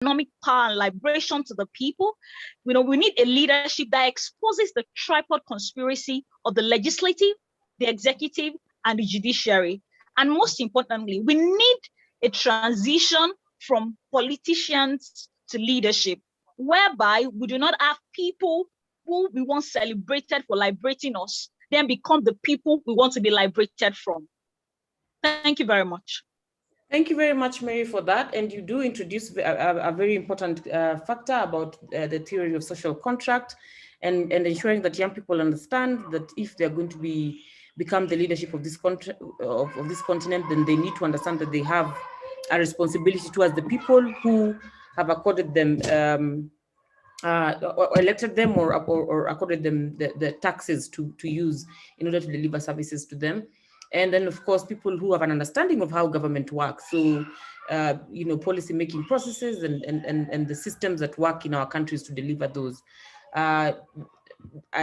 economic power and liberation to the people. We need a leadership that exposes the tripod conspiracy of the legislative, the executive, and the judiciary. And most importantly, we need a transition from politicians to leadership, whereby we do not have people who we once celebrated for liberating us, then become the people we want to be liberated from. Thank you very much. Thank you very much, Mary, for that. And you do introduce a very important factor about the theory of social contract and ensuring that young people understand that if they're going to become the leadership of this continent, then they need to understand that they have a responsibility towards the people who have accorded them or elected them or accorded them the taxes to use in order to deliver services to them. And then, of course, people who have an understanding of how government works. So, policy making processes and the systems that work in our countries to deliver those. I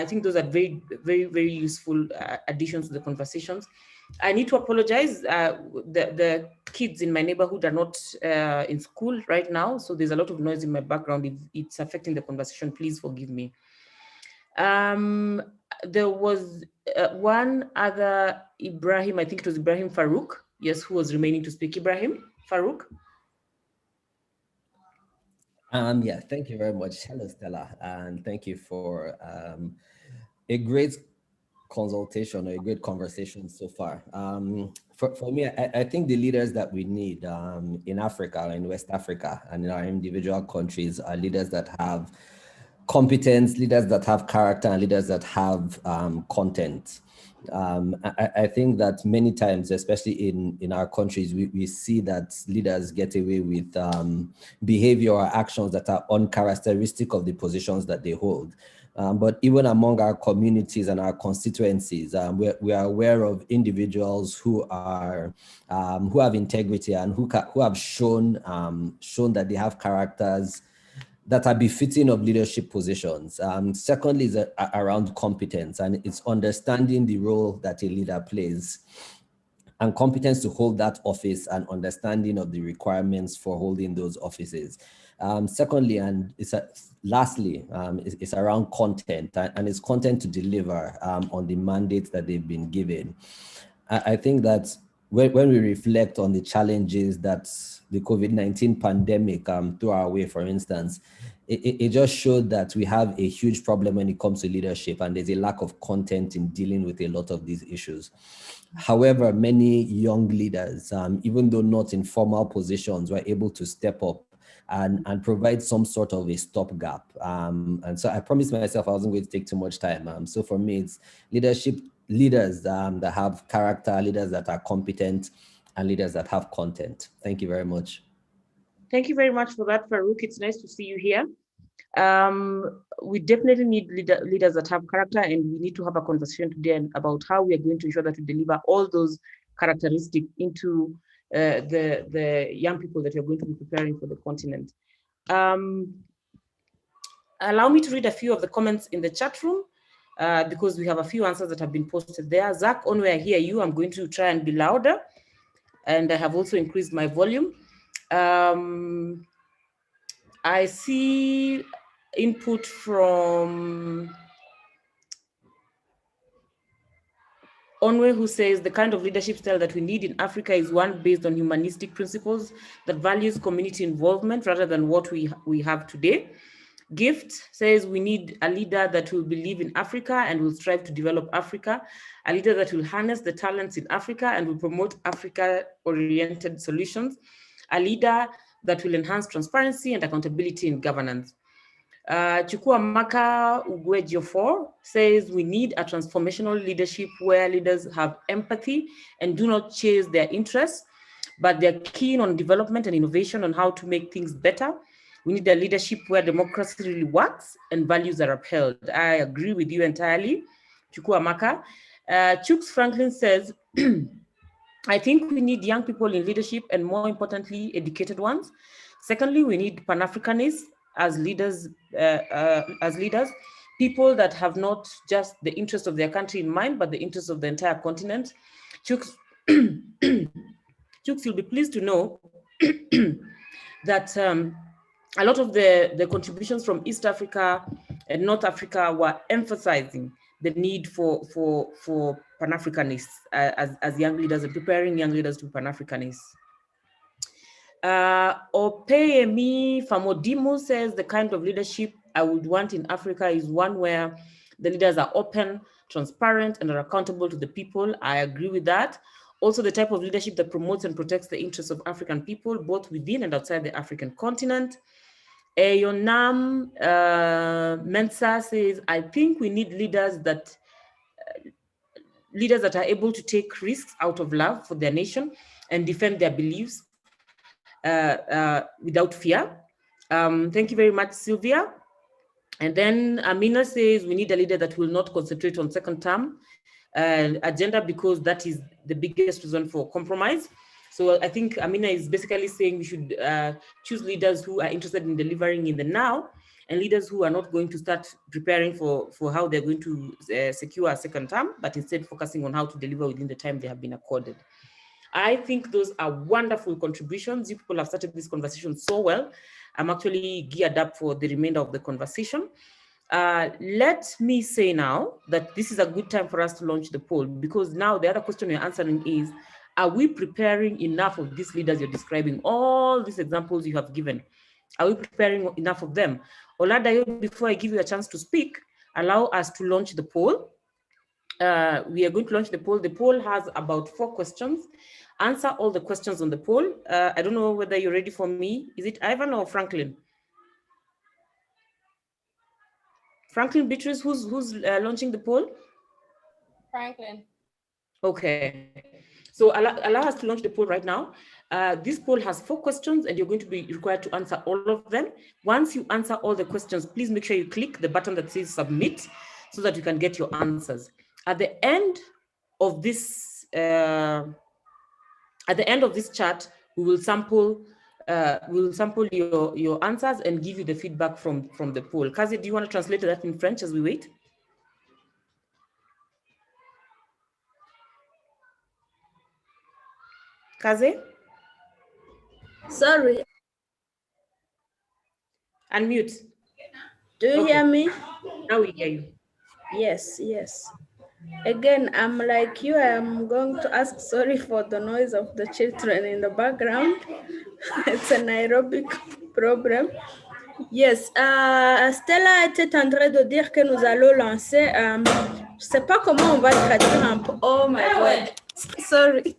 think those are very, very, very useful additions to the conversations. I need to apologize. The kids in my neighborhood are not in school right now, so there's a lot of noise in my background. If it's affecting the conversation, please forgive me. There was one other Ibrahim, I think it was Ibrahim Farouk, yes, who was remaining to speak. Ibrahim Farouk. Yeah, thank you very much. Hello, Stella, and thank you for a great consultation or a great conversation so far. For me, I think the leaders that we need in Africa, in West Africa, and in our individual countries are leaders that have competence, leaders that have character, and leaders that have content. I think that many times, especially in our countries, we see that leaders get away with behavior or actions that are uncharacteristic of the positions that they hold. But even among our communities and our constituencies, we are aware of individuals who have integrity and who have shown that they have characters that are befitting of leadership positions. Secondly is around competence, and it's understanding the role that a leader plays and competence to hold that office and understanding of the requirements for holding those offices. Secondly, and lastly, it's around content, and it's content to deliver on the mandates that they've been given. I think that when we reflect on the challenges that the COVID-19 pandemic threw our way, for instance, it just showed that we have a huge problem when it comes to leadership, and there's a lack of content in dealing with a lot of these issues. However, many young leaders, even though not in formal positions, were able to step up and provide some sort of a stopgap. And so I promised myself I wasn't going to take too much time. So for me, it's leaders that have character, leaders that are competent, and leaders that have content. Thank you very much. Thank you very much for that, Farouk. It's nice to see you here. We definitely need leaders that have character, and we need to have a conversation today about how we are going to ensure that we deliver all those characteristics into the young people that we are going to be preparing for the continent. Allow me to read a few of the comments in the chat room because we have a few answers that have been posted there. Zach, Onwe, I hear you. I'm going to try and be louder, and I have also increased my volume. I see input from Onwe, who says the kind of leadership style that we need in Africa is one based on humanistic principles that values community involvement rather than what we have today. Gift says we need a leader that will believe in Africa and will strive to develop Africa, a leader that will harness the talents in Africa and will promote Africa-oriented solutions, a leader that will enhance transparency and accountability in governance. Chukua Maka Ugwejofor says we need a transformational leadership where leaders have empathy and do not chase their interests, but they're keen on development and innovation on how to make things better. We need a leadership where democracy really works and values are upheld. I agree with you entirely, Chukua Maka. Chooks Franklin says, I think we need young people in leadership and more importantly, educated ones. Secondly, we need Pan-Africanists as leaders, people that have not just the interest of their country in mind, but the interest of the entire continent. Chooks, you'll be pleased to know that a lot of the contributions from East Africa and North Africa were emphasizing the need for Pan-Africanists as young leaders and preparing young leaders to be Pan-Africanists. Opeyemi Famodimu says the kind of leadership I would want in Africa is one where the leaders are open, transparent, and are accountable to the people. I agree with that. Also, the type of leadership that promotes and protects the interests of African people, both within and outside the African continent. Yonam Mensa says, I think we need leaders that are able to take risks out of love for their nation and defend their beliefs without fear. Thank you very much, Sylvia. And then Amina says, we need a leader that will not concentrate on second term agenda because that is the biggest reason for compromise. So I think Amina is basically saying we should choose leaders who are interested in delivering in the now and leaders who are not going to start preparing for how they're going to secure a second term, but instead focusing on how to deliver within the time they have been accorded. I think those are wonderful contributions. You people have started this conversation so well. I'm actually geared up for the remainder of the conversation. Let me say now that this is a good time for us to launch the poll, because now the other question you're answering is, are we preparing enough of these leaders you're describing? All these examples you have given, are we preparing enough of them? Oladayo, before I give you a chance to speak, allow us to launch the poll. We are going to launch the poll. The poll has about 4 questions. Answer all the questions on the poll. I don't know whether you're ready for me. Is it Ivan or Franklin? Franklin, Beatrice, who's launching the poll? Franklin. Okay. So allow us to launch the poll right now. This poll has 4 questions and you're going to be required to answer all of them. Once you answer all the questions, please make sure you click the button that says submit so that you can get your answers. At the end of this chat, we will sample your answers and give you the feedback from the poll. Kazi, do you want to translate that in French as we wait? Kazi? Sorry. Unmute. Do you hear me? Now we hear you. Yes, yes. Again, I'm like you, I'm going to ask sorry for the noise of the children in the background. It's a Nairobi problem. Yes, Stella était en train de dire que nous allons lancer, je ne sais pas comment on va traduire un peu. Oh my God, sorry.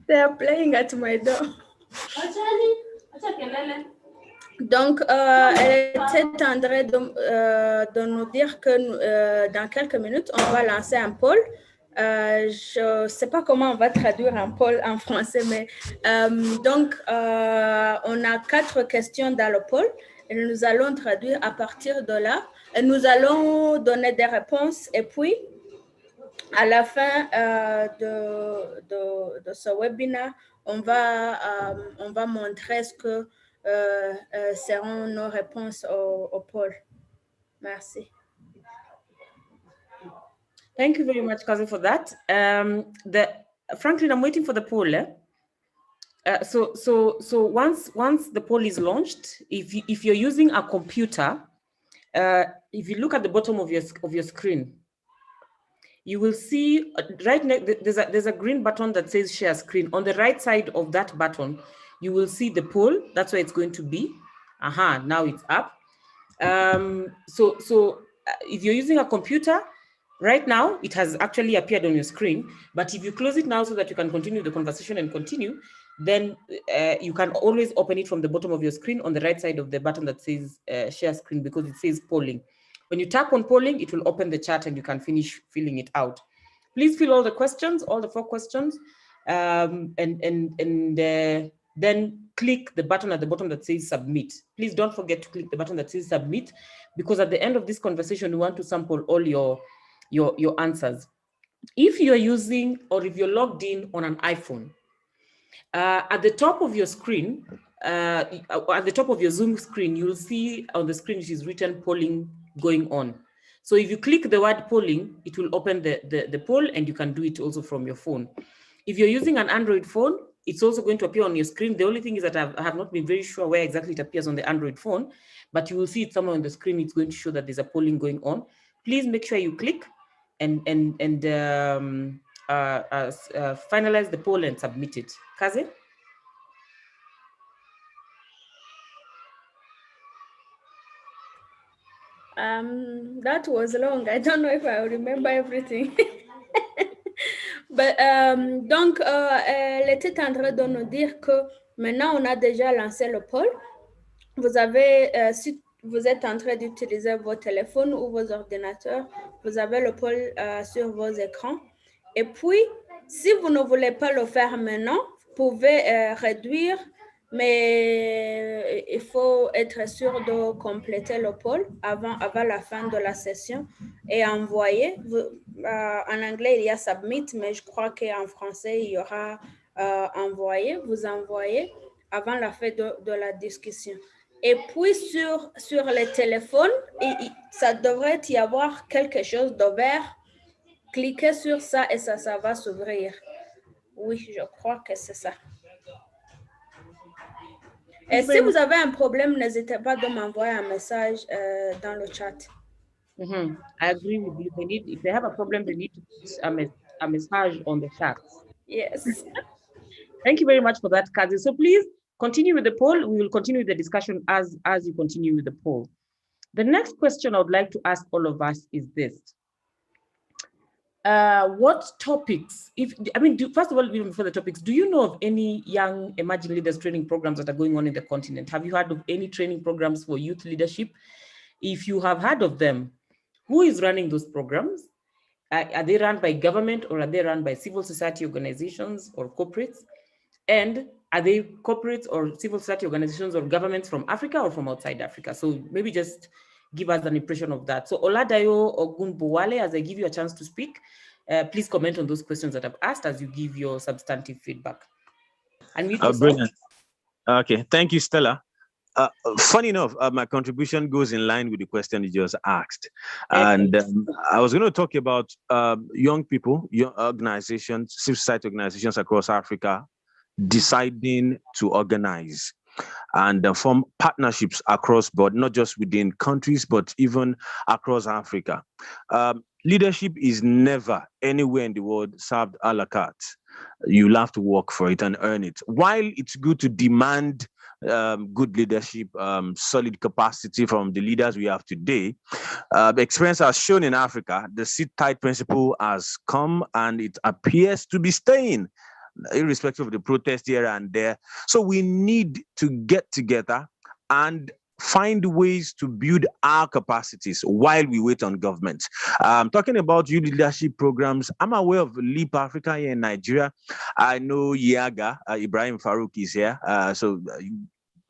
They are playing at my door. Donc, elle était en train de nous dire que dans quelques minutes, on va lancer un poll. Je ne sais pas comment on va traduire un poll en français, mais donc, on a 4 questions dans le poll et nous allons traduire à partir de là. Et nous allons donner des réponses et puis, à la fin de ce webinaire, on va montrer ce que seront nos réponses au poll. Merci. Thank you very much, Kazi, for that. Franklin, I'm waiting for the poll. So once the poll is launched, if you're using a computer, if you look at the bottom of your screen, you will see right next, there's a green button that says share screen. On the right side of that button, you will see the poll. That's where it's going to be. Now it's up. So if you're using a computer, right now it has actually appeared on your screen. But if you close it now so that you can continue the conversation and continue, then you can always open it from the bottom of your screen on the right side of the button that says share screen, because it says polling. When you tap on polling, it will open the chat and you can finish filling it out. Please fill all the questions, all the 4 questions, and then click the button at the bottom that says submit. Please don't forget to click the button that says submit, because at the end of this conversation, we want to sample all your answers. If you're using, or if you're logged in on an iPhone, at the top of your screen, at the top of your Zoom screen, you'll see on the screen which is written polling going on. So if you click the word polling, it will open the poll and you can do it also from your phone. If you're using an Android phone, it's also going to appear on your screen. The only thing is that I have not been very sure where exactly it appears on the Android phone, but you will see it somewhere on the screen. It's going to show that there's a polling going on. Please make sure you click and finalize the poll and submit it. Kaze? That was long. I don't know if I remember everything. Donc, elle était en train de nous dire que maintenant, on a déjà lancé le poll. Vous avez, si vous êtes en train d'utiliser vos téléphones ou vos ordinateurs, vous avez le poll sur vos écrans. Et puis, si vous ne voulez pas le faire maintenant, vous pouvez réduire, mais il faut être sûr de compléter le poll avant la fin de la session et envoyer. En anglais, il y a submit, mais je crois qu'en français, il y aura envoyer. Vous envoyez avant la fin de la discussion. Et puis, sur les téléphones, ça devrait y avoir quelque chose de vert. Cliquez sur ça et ça va s'ouvrir. Oui, je crois que c'est ça. Et si vous avez un problème, n'hésitez pas de m'envoyer un message dans le chat. I agree with you. If they have a problem, they need to put a message on the chat. Yes. Thank you very much for that, Kazi. So please continue with the poll. We will continue with the discussion as you continue with the poll. The next question I would like to ask all of us is this. What topics, first of all, even before the topics, do you know of any young emerging leaders training programs that are going on in the continent? Have you heard of any training programs for youth leadership? If you have heard of them, who is running those programs? Are they run by government or are they run by civil society organizations or corporates? And are they corporates or civil society organizations or governments from Africa or from outside Africa? So maybe just give us an impression of that. So Oladayo Ogunbowale, as I give you a chance to speak, please comment on those questions that I've asked as you give your substantive feedback. Brilliant. Okay, thank you, Stella. Funny enough, my contribution goes in line with the question you just asked. And I was going to talk about young people, young organizations, civil society organizations across Africa deciding to organize and form partnerships across board, not just within countries, but even across Africa. Leadership is never anywhere in the world served a la carte. You'll have to work for it and earn it. While it's good to demand good leadership, solid capacity from the leaders we have today, the experience has shown in Africa, the sit-tight principle has come and it appears to be staying, irrespective of the protest here and there. So we need to get together and find ways to build our capacities while we wait on government. Talking about youth leadership programs, I'm aware of Leap Africa here in Nigeria. I know Yaga, Ibrahim Farouk is here. So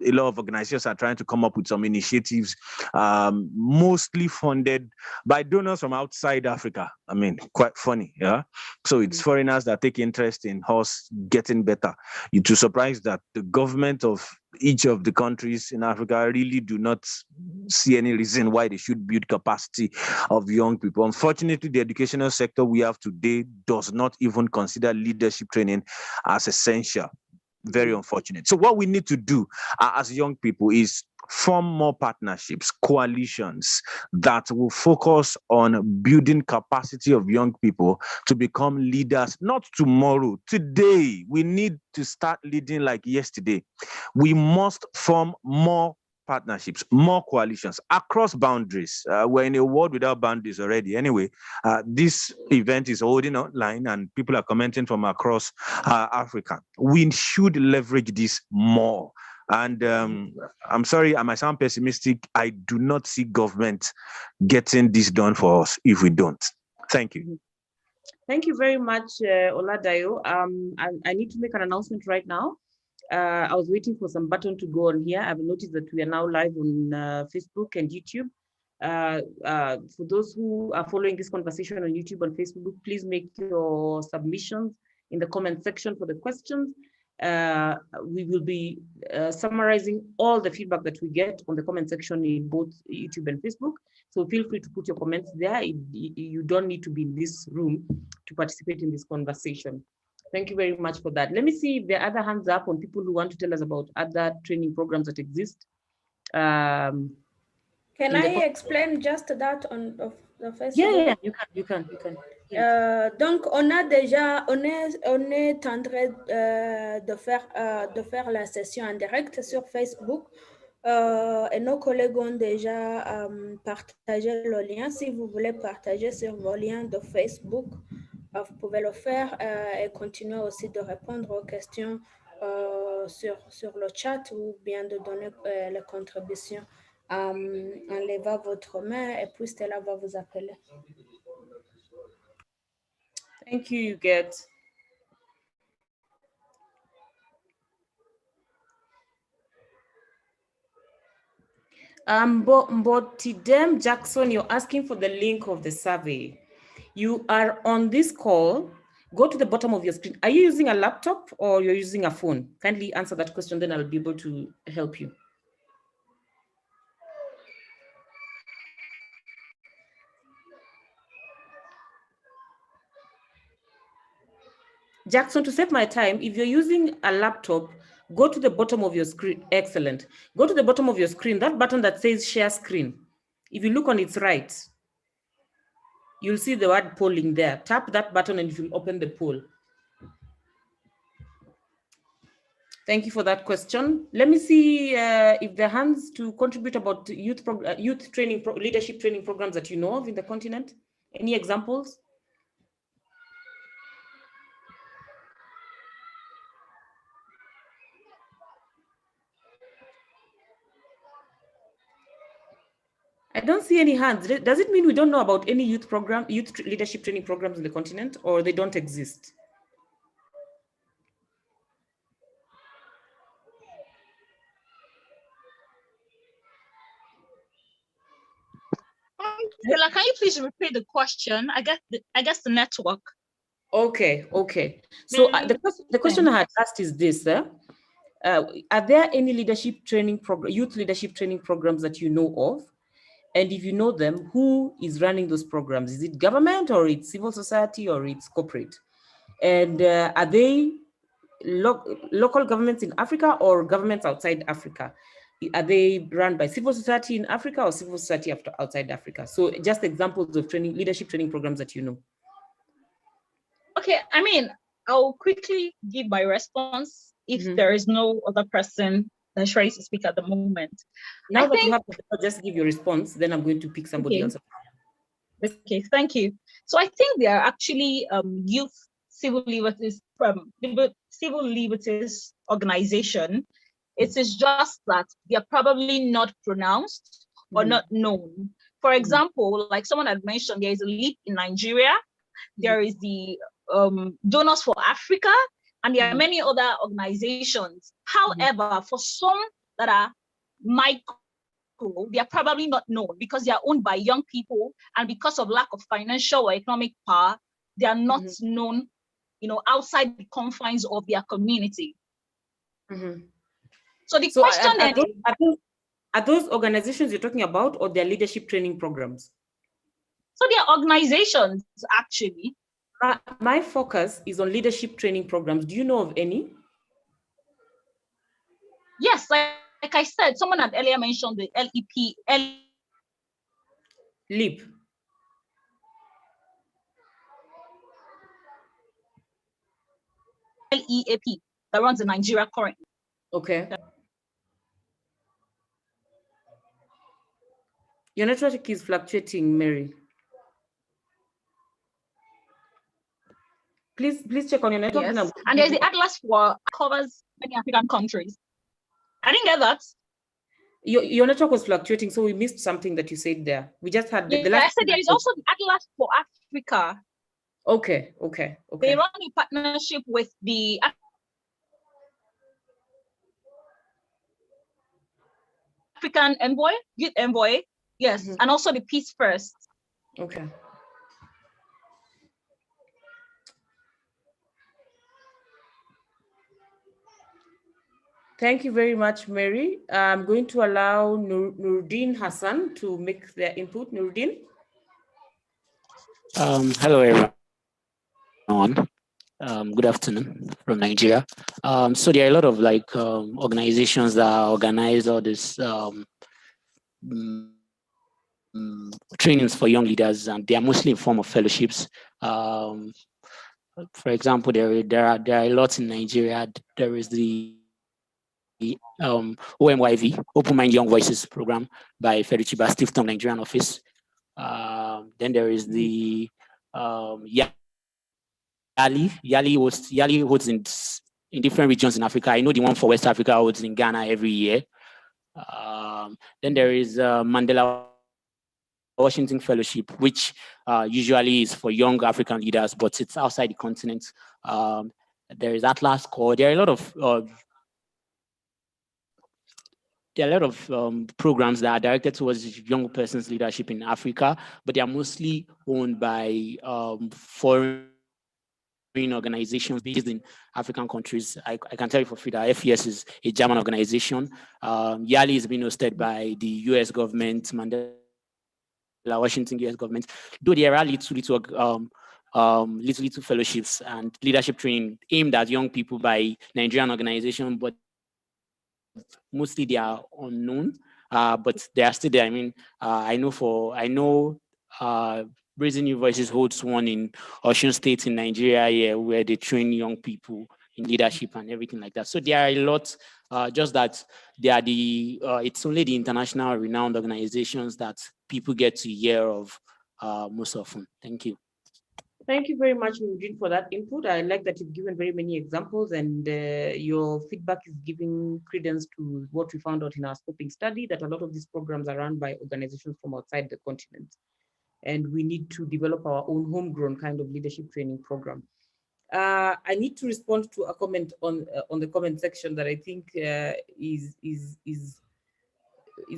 a lot of organizations are trying to come up with some initiatives, mostly funded by donors from outside Africa. I mean, quite funny, yeah? So it's foreigners that take interest in us getting better. You're too surprised that the government of each of the countries in Africa really do not see any reason why they should build capacity of young people. Unfortunately, the educational sector we have today does not even consider leadership training as essential. Very unfortunate. So what we need to do as young people is form more partnerships, coalitions that will focus on building capacity of young people to become leaders, not tomorrow, today. We need to start leading like yesterday. We must form more partnerships, more coalitions across boundaries. We're in a world without boundaries already. Anyway, this event is holding online and people are commenting from across Africa. We should leverage this more. And I'm sorry, I might sound pessimistic. I do not see government getting this done for us if we don't. Thank you. Thank you very much, Oladayo. I need to make an announcement right now. I was waiting for some button to go on here. I've noticed that we are now live on Facebook and YouTube. For those who are following this conversation on YouTube and Facebook, please make your submissions in the comment section for the questions. We will be summarizing all the feedback that we get on the comment section in both YouTube and Facebook. So feel free to put your comments there. You don't need to be in this room to participate in this conversation. Thank you very much for that. Let me see if there are other hands up on people who want to tell us about other training programs that exist. Can I explain just that on the Facebook? Yeah, you can. Donc, on est en train de faire la session en direct sur Facebook. Et nos collègues ont déjà partagé le lien. Si vous voulez partager sur vos liens de Facebook, vous pouvez le faire et continuer aussi de répondre aux questions sur le chat ou bien de donner les contributions. Enlevez votre main et puis Stella va vous appeler. Thank you, Huguette. Mbotidem Jackson, you're asking for the link of the survey. You are on this call. Go to the bottom of your screen. Are you using a laptop or you're using a phone? Kindly answer that question, then I'll be able to help you. Jackson, to save my time, if you're using a laptop, go to the bottom of your screen. Excellent. Go to the bottom of your screen, that button that says share screen. If you look on its right, you'll see the word polling there. Tap that button and it will open the poll. Thank you for that question. Let me see if there are hands to contribute about youth training, leadership training programs that you know of in the continent. Any examples? I don't see any hands. Does it mean we don't know about any youth leadership training programs in the continent, or they don't exist? Stella, can you please repeat the question? I guess the network. Okay. So the question I had asked is this: are there any youth leadership training programs that you know of? And if you know them, who is running those programs? Is it government or it's civil society or it's corporate? And are they local governments in Africa or governments outside Africa? Are they run by civil society in Africa or civil society outside Africa? So just examples of leadership training programs that you know. Okay, I mean, I'll quickly give my response if there is no other person that's ready to speak at the moment. Now that you have to just give your response, then I'm going to pick somebody else. Okay, thank you. So I think there are actually youth civil liberties organization. It is just that they are probably not pronounced or not known. For example, like someone had mentioned, there is a LEAP in Nigeria. There is the Donors for Africa, and there are many other organizations. However, for some that are micro, they are probably not known because they are owned by young people, and because of lack of financial or economic power, they are not known, outside the confines of their community. So the question are those organizations you're talking about, or their leadership training programs? So they are organizations, actually. My focus is on leadership training programs. Do you know of any? Yes, like I said, someone had earlier mentioned the LEAP. LEAP that runs in Nigeria currently. Okay. Your network is fluctuating, Mary. Please check on your network. Yes. And there's the Atlas for covers many African countries. I didn't get that. Your network was fluctuating, so we missed something that you said there. We just had the last. I said there is also the Atlas for Africa. Okay. They run in partnership with the African Envoy, Youth Envoy, yes, and also the Peace First. Okay. Thank you very much, Mary. I'm going to allow Nuruddin Hassan to make their input. Nuruddin. Hello, everyone. Good afternoon from Nigeria. So there are a lot of organizations that organize all this trainings for young leaders, and they are mostly in form of fellowships. For example, there are a lot in Nigeria. There is the OMYV, Open Mind Young Voices program by Ferichiba Stiftung Nigerian office. Then there is the Yali holds in different regions in Africa. I know the one for West Africa holds in Ghana every year. Then there is Mandela Washington Fellowship, which usually is for young African leaders, but it's outside the continent. There is Atlas Core. There are a lot of programs that are directed towards young persons' leadership in Africa, but they are mostly owned by foreign organizations based in African countries. I can tell you for free that FES is a German organization. YALI is being hosted by the US government, Mandela Washington US government, though there are little fellowships and leadership training aimed at young people by Nigerian organizations, but mostly they are unknown, but they are still there. I mean, I know Raising New Voices holds one in Osun State in Nigeria, where they train young people in leadership and everything like that. So there are a lot, just that they are it's only the international renowned organizations that people get to hear of most often. Thank you. Thank you very much, Eugene, for that input. I like that you've given very many examples, and your feedback is giving credence to what we found out in our scoping study, that a lot of these programs are run by organizations from outside the continent. And we need to develop our own homegrown kind of leadership training program. I need to respond to a comment on the comment section that I think is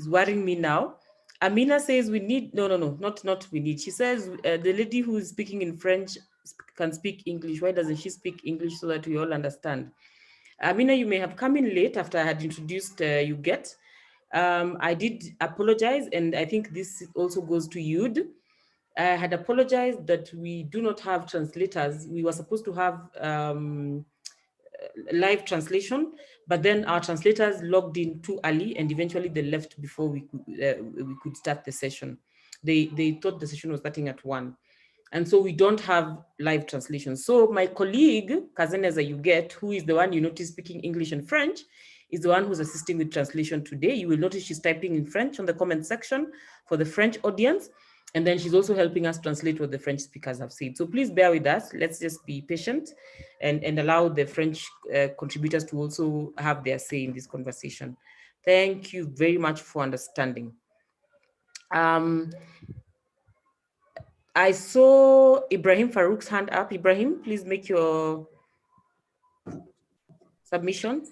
worrying me now. Amina says we need, not we need. She says the lady who is speaking in French can speak English. Why doesn't she speak English so that we all understand? Amina, you may have come in late after I had introduced Yuget. I did apologize, and I think this also goes to Yud. I had apologized that we do not have translators. We were supposed to have live translation, but then our translators logged in too early, and eventually they left before we could start the session. They thought the session was starting at 1. And so we don't have live translation. So my colleague, Kazeneza Yuget, who is the one you notice speaking English and French, is the one who's assisting with translation today. You will notice she's typing in French on the comment section for the French audience. And then she's also helping us translate what the French speakers have said. So please bear with us. Let's just be patient and allow the French contributors to also have their say in this conversation. Thank you very much for understanding. I saw Ibrahim Farouk's hand up. Ibrahim, please make your submission.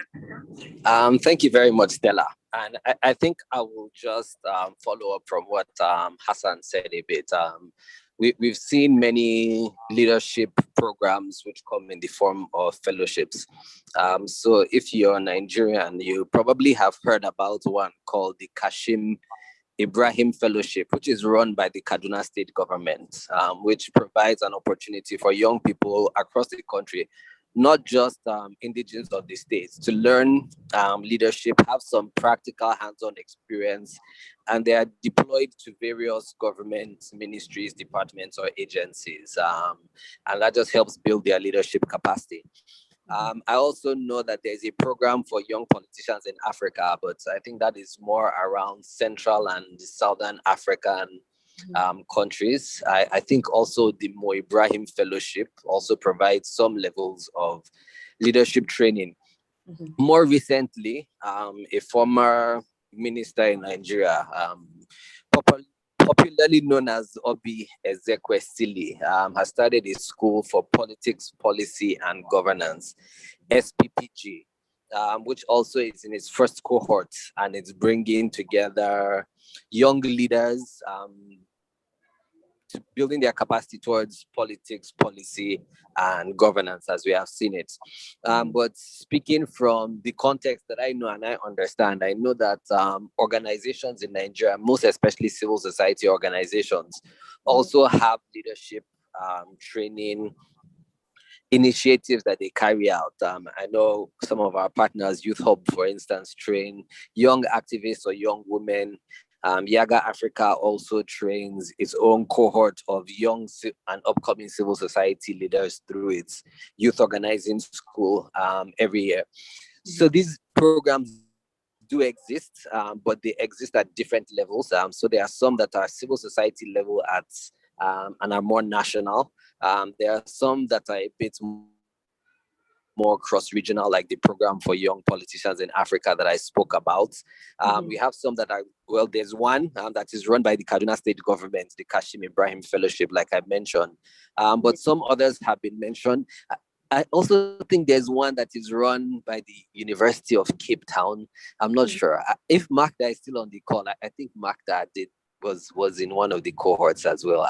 Thank you very much, Stella. And I think I will just follow up from what Hassan said a bit. We've seen many leadership programs which come in the form of fellowships. So if you're Nigerian, you probably have heard about one called the Kashim Ibrahim Fellowship, which is run by the Kaduna State government, which provides an opportunity for young people across the country, not just indigenous of the states, to learn leadership, have some practical hands-on experience, and they are deployed to various government ministries, departments, or agencies. And that just helps build their leadership capacity. I also know that there's a program for young politicians in Africa, but I think that is more around Central and Southern African countries. I think also the Mo Ibrahim Fellowship also provides some levels of leadership training. More recently, a former minister in Nigeria, popularly known as Obi Ezekwesili, has started a school for politics, policy, and governance, SPPG, which also is in its first cohort, and it's bringing together young leaders to building their capacity towards politics, policy, and governance, as we have seen it. But speaking from the context that I know and I understand, I know that organizations in Nigeria, most especially civil society organizations, also have leadership training initiatives that they carry out. I know some of our partners, Youth Hub, for instance, train young activists or young women. Yaga Africa also trains its own cohort of young and upcoming civil society leaders through its youth organizing school every year. So these programs do exist, but they exist at different levels. So there are some that are civil society level and are more national. There are some that are a bit more cross-regional, like the program for young politicians in Africa that I spoke about. We have some that are, well, there's one that is run by the Kaduna State government, the Kashim Ibrahim Fellowship, like I mentioned. But some others have been mentioned. I also think there's one that is run by the University of Cape Town. I'm not sure. If Magda is still on the call, I think Magda was in one of the cohorts as well.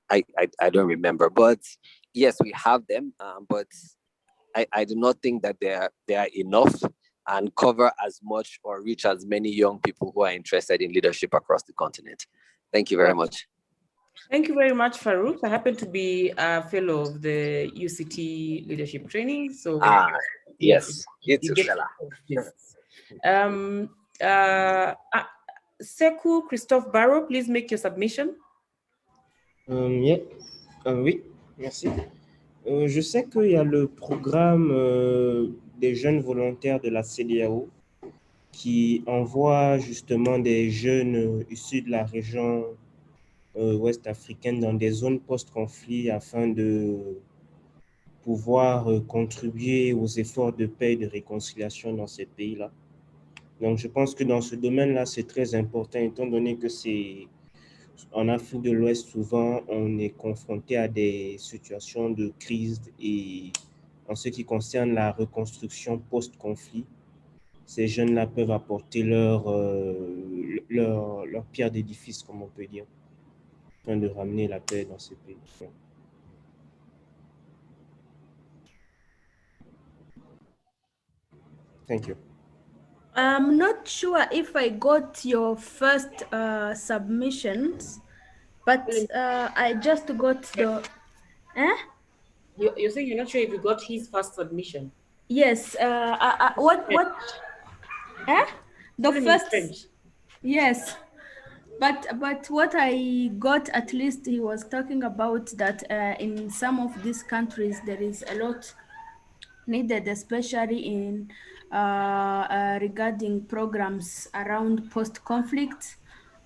I don't remember. But yes, we have them. But I do not think that they are enough and cover as much or reach as many young people who are interested in leadership across the continent. Thank you very much. Thank you very much, Farouk. I happen to be a fellow of the UCT leadership training. So yes, you get Sekou Christophe Barrow, please make your submission. Oui, merci. Je sais qu'il y a le programme des jeunes volontaires de la CEDEAO qui envoie justement des jeunes issus de la région ouest africaine dans des zones post-conflit afin de pouvoir contribuer aux efforts de paix et de réconciliation dans ces pays-là. Donc, je pense que dans ce domaine-là, c'est très important, étant donné que c'est en Afrique de l'Ouest, souvent, on est confronté à des situations de crise et en ce qui concerne la reconstruction post-conflit, ces jeunes-là peuvent apporter leur pierre d'édifice, comme on peut dire, afin de ramener la paix dans ces pays. Thank you. I'm not sure if I got your first submissions, but I just got the... You're saying you're not sure if you got his first submission? Yes. What? The first... Yes. But what I got, at least he was talking about that in some of these countries, there is a lot needed, especially in regarding programs around post-conflict,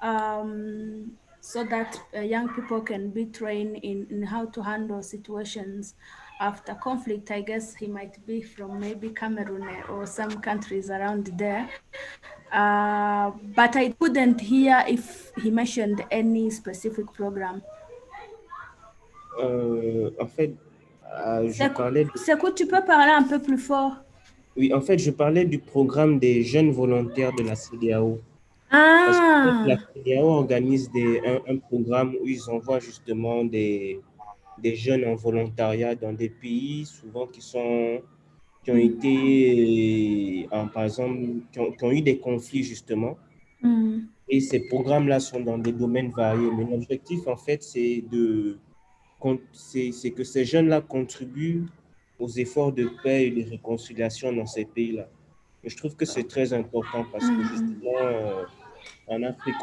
so that young people can be trained in how to handle situations after conflict. I guess he might be from maybe Cameroon or some countries around there. But I couldn't hear if he mentioned any specific program. En fait, je parlais... Sekou, tu peux parler un peu plus fort? Oui, en fait, je parlais du programme des jeunes volontaires de la CEDEAO. Parce que la CEDEAO organise un programme où ils envoient justement des jeunes en volontariat dans des pays souvent qui ont été, par exemple, qui ont eu des conflits justement. Et ces programmes-là sont dans des domaines variés. Mais l'objectif, en fait, c'est que ces jeunes-là contribuent aux efforts de paix et de réconciliation dans ces pays-là. Et je trouve que c'est très important parce que justement, en Afrique,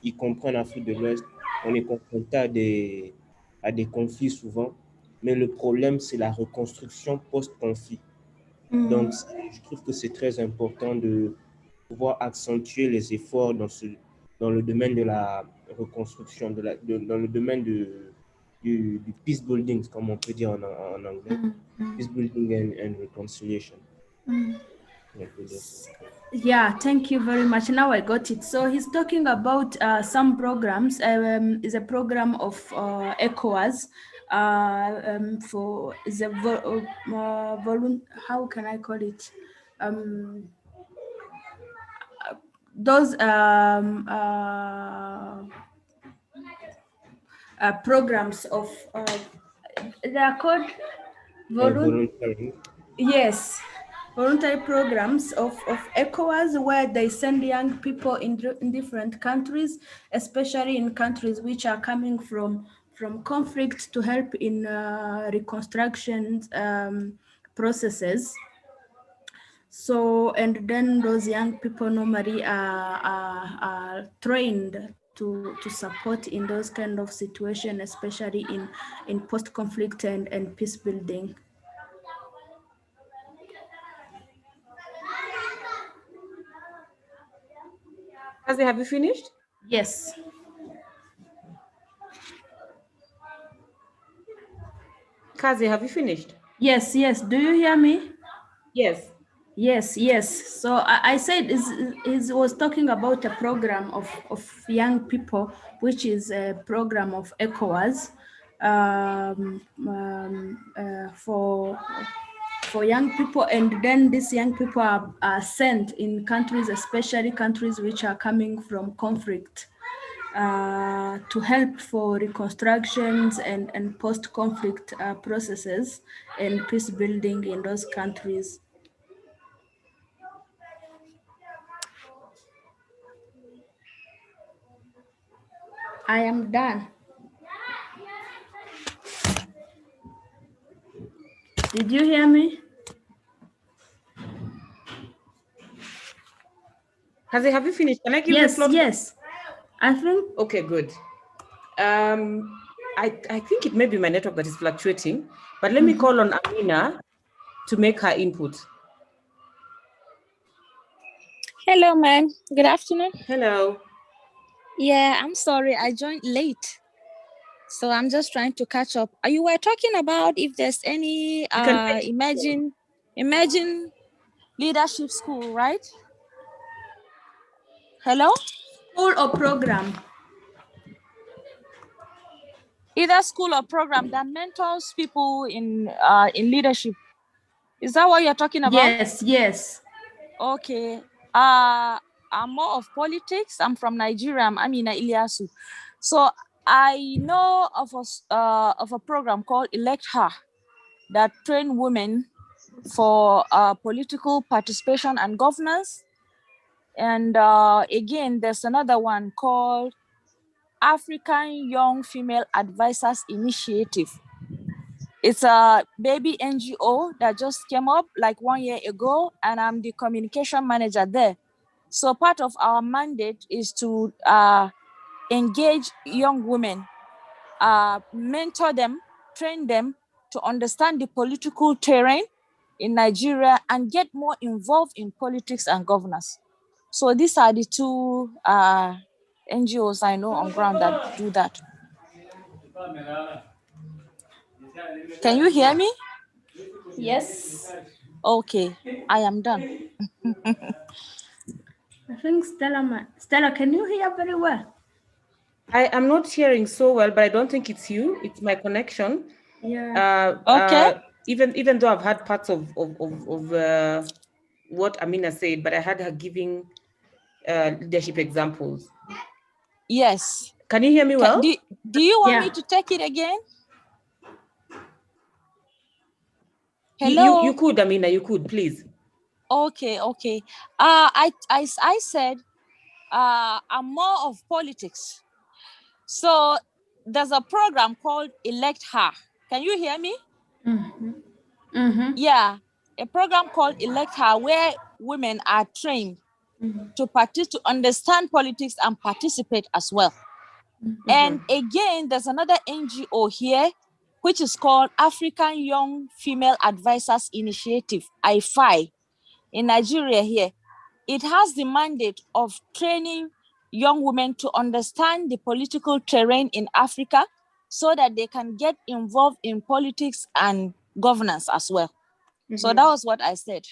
y compris en Afrique de l'Ouest, on est confronté à des conflits souvent. Mais le problème, c'est la reconstruction post-conflit. Donc, je trouve que c'est très important de pouvoir accentuer les efforts dans le domaine de la reconstruction, dans le domaine du peace building, comme on peut dire en anglais. Peace building and reconciliation. Yeah, thank you very much. Now I got it. So he's talking about some programs. Is a program of ECOWAS for is a how can I call it? Those programs of they are called voluntary. Yes. Voluntary programs of ECOWAS, where they send young people in different countries, especially in countries which are coming from conflict to help in reconstruction processes. So, and then those young people normally are trained to support in those kind of situations, especially in post-conflict and peace building. Kazi, have you finished? Yes. Kazi, have you finished? Yes, yes. Do you hear me? Yes. Yes, yes. So I said he was talking about a program of young people, which is a program of ECOWAS for young people. And then these young people are sent in countries, especially countries which are coming from conflict, to help for reconstructions and post-conflict processes and peace building in those countries. I am done. Did you hear me? Kazi, have you finished? Can I give you a Yes, slot? yes. I think. Okay, good. I think it may be my network that is fluctuating, but let me call on Amina to make her input. Hello, ma'am. Good afternoon. Hello. Yeah, I'm sorry. I joined late. So I'm just trying to catch up. You were talking about if there's any imagine leadership school, right? Hello? School or program? Either school or program that mentors people in leadership. Is that what you're talking about? Yes, yes. Okay. I'm more of politics. I'm from Nigeria. I'm Amina Ilyasu. So I know of a program called Elect Her that train women for political participation and governance. And again, there's another one called African Young Female Advisors Initiative. It's a baby NGO that just came up like 1 year ago, and I'm the communication manager there. So part of our mandate is to engage young women, mentor them, train them to understand the political terrain in Nigeria and get more involved in politics and governance. So these are the two NGOs I know on ground that do that. Can you hear me? Yes. Okay, I am done. I think Stella, can you hear very well? I am not hearing so well, but I don't think it's you. It's my connection. Yeah. Okay. Even though I've had parts of what Amina said, but I had her giving leadership examples. Yes. Can you hear me well? Do you want me to take it again? Hello. You could, Amina. You could, please. Okay. I said I'm more of politics. So there's a program called Elect Her. Can you hear me? Yeah, a program called Elect Her where women are trained to understand politics and participate as well. And again, there's another NGO here, which is called African Young Female Advisors Initiative, IFI, in Nigeria here. It has the mandate of training young women to understand the political terrain in Africa so that they can get involved in politics and governance as well. So that was what I said.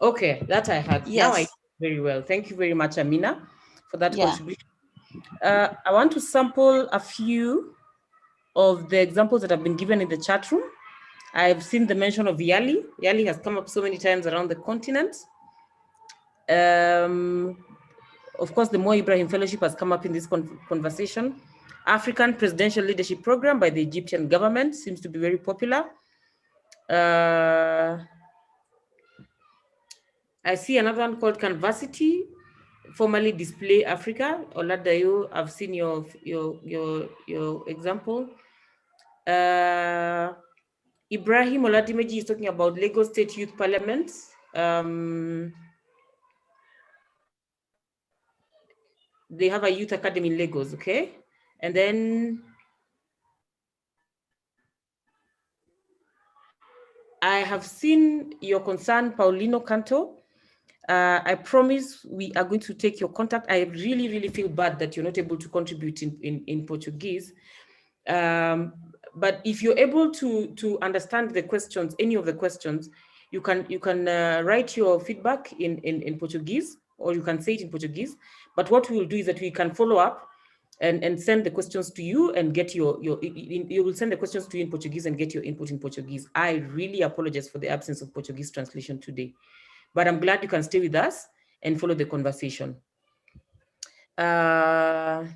Okay, that I had. Yes. Now I very well. Thank you very much, Amina, for that contribution. I want to sample a few of the examples that have been given in the chat room. I've seen the mention of Yali. Yali has come up so many times around the continent. Of course, the Mo Ibrahim Fellowship has come up in this conversation. African Presidential Leadership Program by the Egyptian government seems to be very popular. I see another one called Canvasity formally display Africa. Oladayo, I've seen your example. Ibrahim Oladimeji is talking about Lagos State Youth Parliament. They have a youth academy in Lagos, okay? And then I have seen your concern, Paulino Canto. I promise we are going to take your contact. I really, really feel bad that you're not able to contribute in Portuguese. But if you're able to understand the questions, any of the questions, you can write your feedback in Portuguese, or you can say it in Portuguese. But what we will do is that we can follow up and send the questions to you and get you will send the questions to you in Portuguese and get your input in Portuguese. I really apologize for the absence of Portuguese translation today, but I'm glad you can stay with us and follow the conversation. And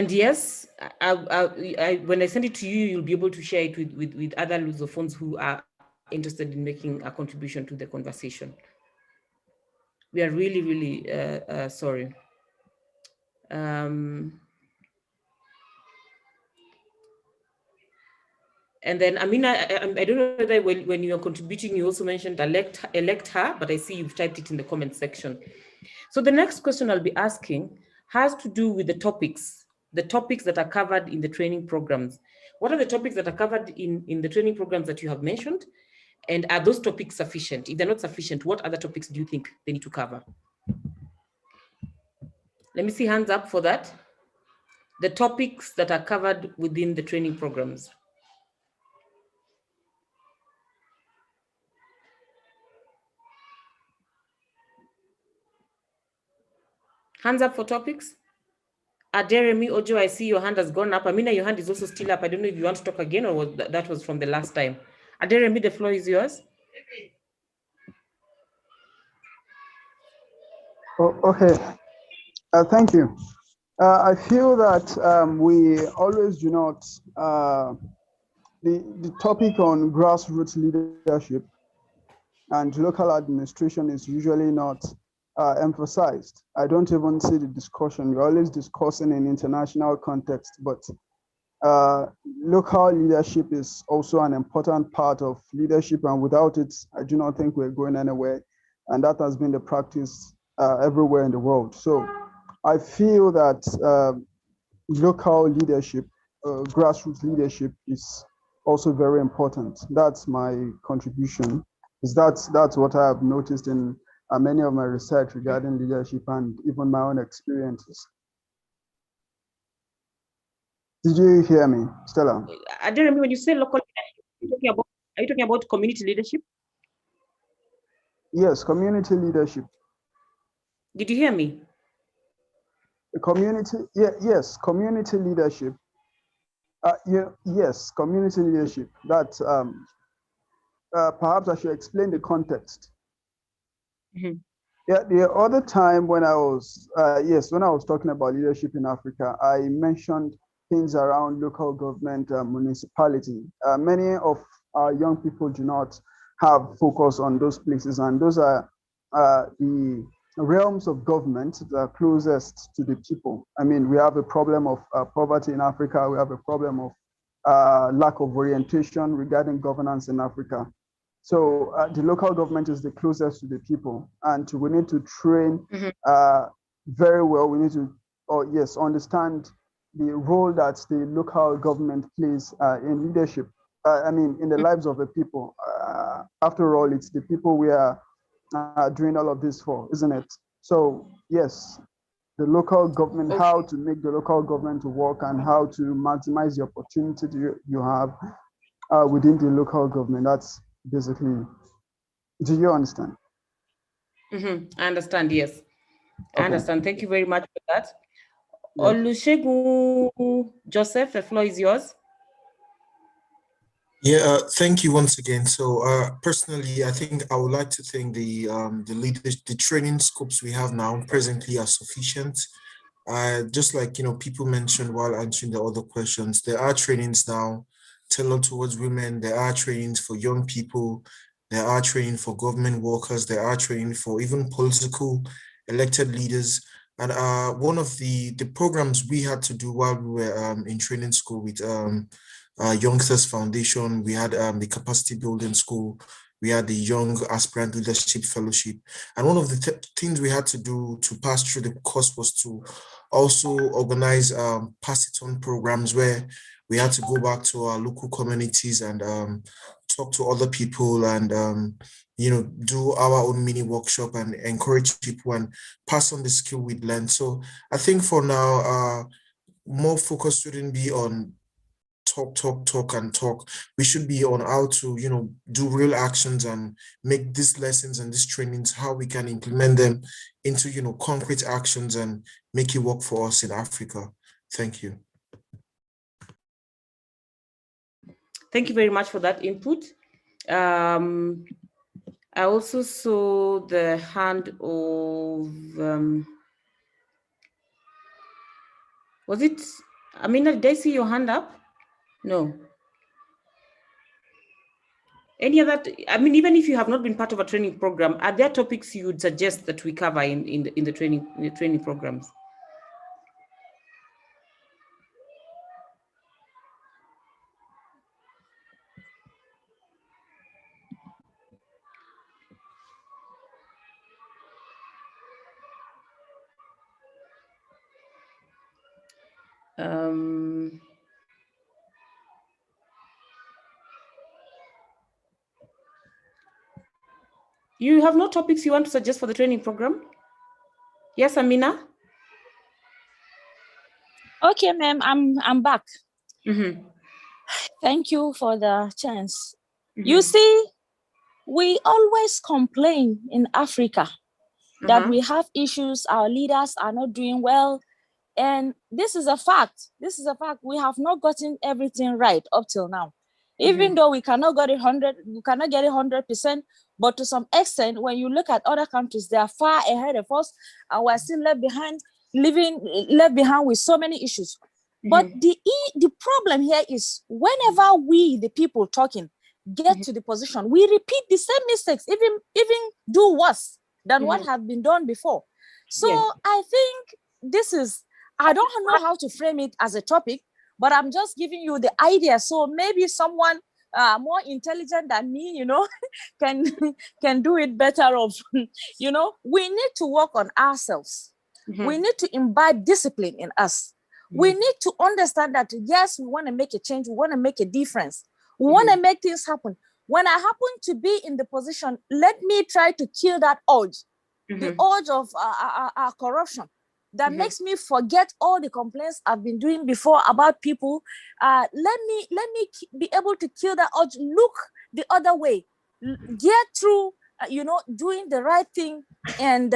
yes, when I send it to you, you'll be able to share it with other Lusophones who are interested in making a contribution to the conversation. We are really, really sorry. And then, Amina, I don't know whether when you are contributing, you also mentioned elect her, but I see you've typed it in the comment section. So the next question I'll be asking has to do with the topics that are covered in the training programs. What are the topics that are covered in the training programs that you have mentioned? And are those topics sufficient? If they're not sufficient, what other topics do you think they need to cover? Let me see hands up for that. The topics that are covered within the training programs. Hands up for topics. Jeremy Ojo, I see your hand has gone up. Amina, your hand is also still up. I don't know if you want to talk again or that was from the last time. Jeremy, the floor is yours. Oh, okay. Thank you. I feel that we always do not, the topic on grassroots leadership and local administration is usually not emphasized. I don't even see the discussion. We're always discussing in international context, but local leadership is also an important part of leadership, and without it, I do not think we're going anywhere. And that has been the practice everywhere in the world. So I feel that local leadership, grassroots leadership is also very important. That's my contribution. That's what I have noticed in many of my research regarding leadership and even my own experiences. Did you hear me, Stella? I don't remember when you say local leadership, are you talking about community leadership? Yes, community leadership. Did you hear me? Community, yes, community leadership. Yes, community leadership. That perhaps I should explain the context. Mm-hmm. Yeah, the other time when I was when I was talking about leadership in Africa, I mentioned things around local government, municipality. Many of our young people do not have focus on those places, and those are the realms of government that are closest to the people. I mean, we have a problem of poverty in Africa. We have a problem of lack of orientation regarding governance in Africa. So the local government is the closest to the people, and we need to train very well. We need to, understand the role that the local government plays in leadership. I mean, in the lives of the people. After all, it's the people we are doing all of this for, isn't it? So yes, the local government, how to make the local government to work and how to maximize the opportunity you have within the local government. That's basically, do you understand? Mm-hmm. I understand, yes. Okay. I understand. Thank you very much for that. Yeah. Olusegun Joseph, the floor is yours. Yeah, thank you once again. So personally, I think I would like to think the training scopes we have now presently are sufficient. Just like, people mentioned while answering the other questions, there are trainings now tailored towards women. There are trainings for young people. there are training for government workers, there are training for even political elected leaders. And one of the programs we had to do while we were in training school with Youngsters Foundation, we had the capacity building school, we had the Young Aspirant Leadership Fellowship. And one of the things we had to do to pass through the course was to also organize pass it on programs where we had to go back to our local communities and talk to other people and do our own mini workshop and encourage people and pass on the skill we learned. So I think for now, more focus shouldn't be on talk. We should be on how to, do real actions and make these lessons and these trainings, how we can implement them into, concrete actions and make it work for us in Africa. Thank you. Thank you very much for that input. I also saw the hand of, was it, Amina, did I see your hand up? No. Any other, even if you have not been part of a training program, are there topics you would suggest that we cover in the training programs? You have no topics you want to suggest for the training program? Yes, Amina? Okay, ma'am, I'm back. Thank you for the chance. You see, we always complain in Africa that we have issues, our leaders are not doing well. And this is a fact. This is a fact. We have not gotten everything right up till now. Even though we cannot get it 100%, but to some extent, when you look at other countries, they are far ahead of us, and we're still left behind with so many issues. But the problem here is whenever we, the people talking, get to the position, we repeat the same mistakes, even do worse than what have been done before. So I think this is, I don't know how to frame it as a topic, but I'm just giving you the idea. So maybe someone more intelligent than me, can do it better of, we need to work on ourselves. We need to imbibe discipline in us. We need to understand that, yes, we want to make a change. We want to make a difference. We want to make things happen. When I happen to be in the position, let me try to kill that urge, the urge of corruption that makes me forget all the complaints I've been doing before about people. Let me be able to kill that urge, look the other way, get through, doing the right thing and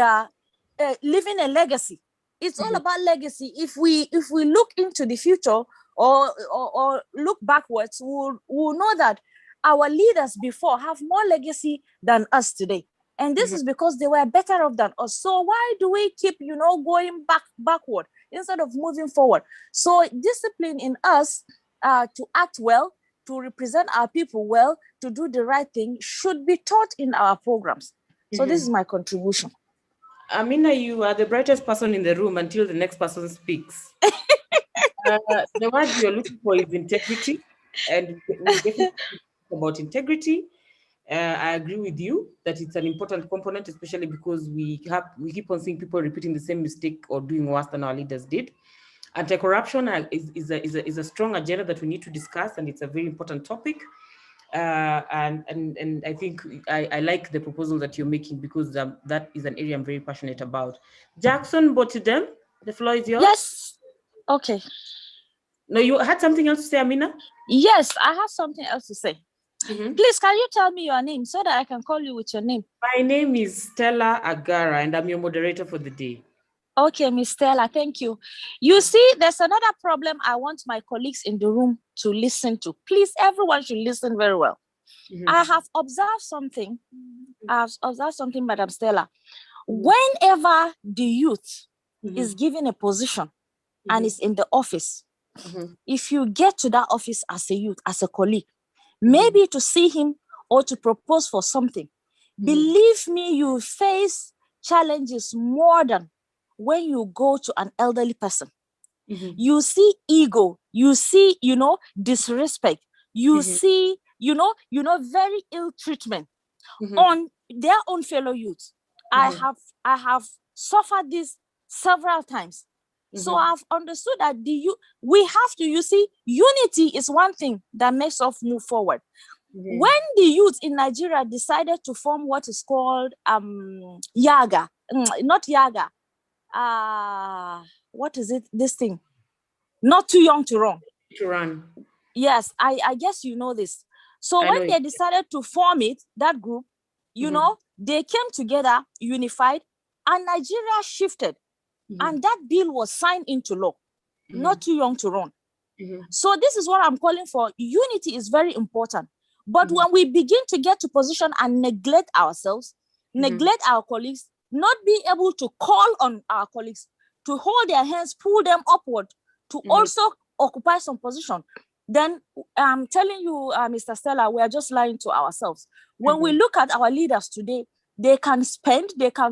leaving a legacy. It's all about legacy. If we look into the future or look backwards, we'll know that our leaders before have more legacy than us today. And this is because they were better off than us. So why do we keep, going backward instead of moving forward? So discipline in us to act well, to represent our people well, to do the right thing should be taught in our programs. So this is my contribution. Amina, you are the brightest person in the room until the next person speaks. The word you're looking for is integrity, and we definitely talk about integrity. I agree with you that it's an important component, especially because we keep on seeing people repeating the same mistake or doing worse than our leaders did. Anti-corruption is a strong agenda that we need to discuss, and it's a very important topic. And I think I like the proposal that you're making because that is an area I'm very passionate about. Jackson Botidem, the floor is yours. Yes. Okay. No, you had something else to say, Amina? Yes, I have something else to say. Please, can you tell me your name so that I can call you with your name? My name is Stella Agara, and I'm your moderator for the day. Okay, Miss Stella, thank you. You see, there's another problem I want my colleagues in the room to listen to. Please, everyone should listen very well. I have observed something. Madam Stella. Whenever the youth is given a position and is in the office, if you get to that office as a youth, as a colleague, maybe to see him or to propose for something, believe me, you face challenges more than when you go to an elderly person. You see ego, you see, disrespect, you see, very ill treatment on their own fellow youth. I have suffered this several times. So I've understood that we have to, you see, unity is one thing that makes us move forward. When the youth in Nigeria decided to form what is called Yaga, not Yaga, what is it? This thing, not too young to run. Yes, I guess you know this. So when they decided to form it, that group, they came together, unified, and Nigeria shifted. And that bill was signed into law, not too young to run. So this is what I'm calling for. Unity is very important. But when we begin to get to position and neglect ourselves, neglect our colleagues, not be able to call on our colleagues to hold their hands, pull them upward, to also occupy some position, then I'm telling you, Mr. Stella, we are just lying to ourselves. When we look at our leaders today, they can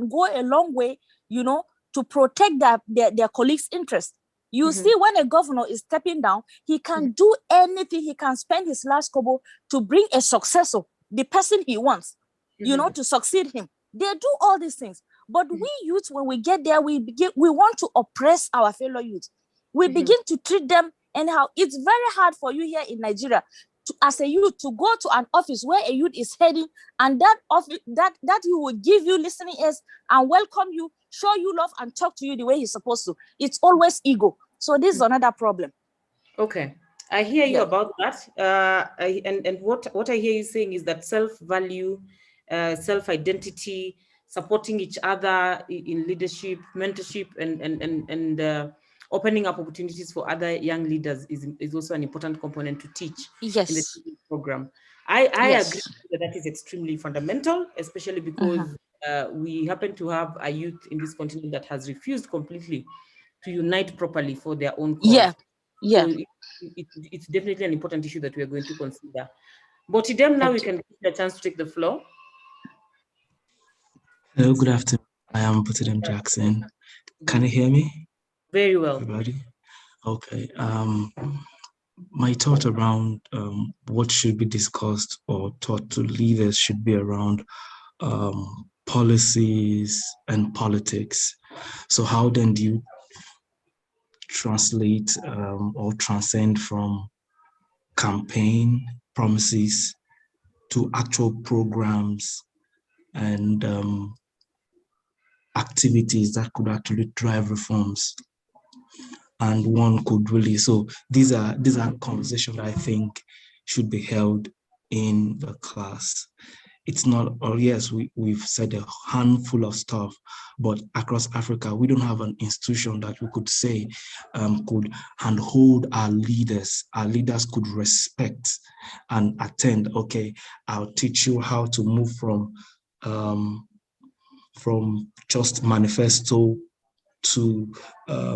go a long way, to protect their colleagues' interests. You see, when a governor is stepping down, he can do anything. He can spend his last kobo to bring a successor, the person he wants, to succeed him. They do all these things. But we youth, when we get there, we want to oppress our fellow youth. We begin to treat them anyhow. It's very hard for you here in Nigeria, as a youth, to go to an office where a youth is heading, and that office that he will give you listening ears and welcome you, show you love, and talk to you the way he's supposed to. It's always ego. So this is another problem. Okay, I hear you about that. And what I hear you saying is that self-value, self-identity, supporting each other in leadership, mentorship, and opening up opportunities for other young leaders is also an important component to teach in the program. I agree that is extremely fundamental, especially because we happen to have a youth in this continent that has refused completely to unite properly for their own cause. So it's definitely an important issue that we are going to consider. But Idem, now we can give you a chance to take the floor. Hello, good afternoon. I am Butidem Jackson. Can you hear me? Very well. Everybody? Okay. My thought around what should be discussed or taught to leaders should be around policies and politics. So how then do you translate or transcend from campaign promises to actual programs and activities that could actually drive reforms? And one could really, so these are conversations that I think should be held in the class. It's not, or yes, we've said a handful of stuff, but across Africa, we don't have an institution that we could say could handhold our leaders. Our leaders could respect and attend. Okay, I'll teach you how to move from just manifesto to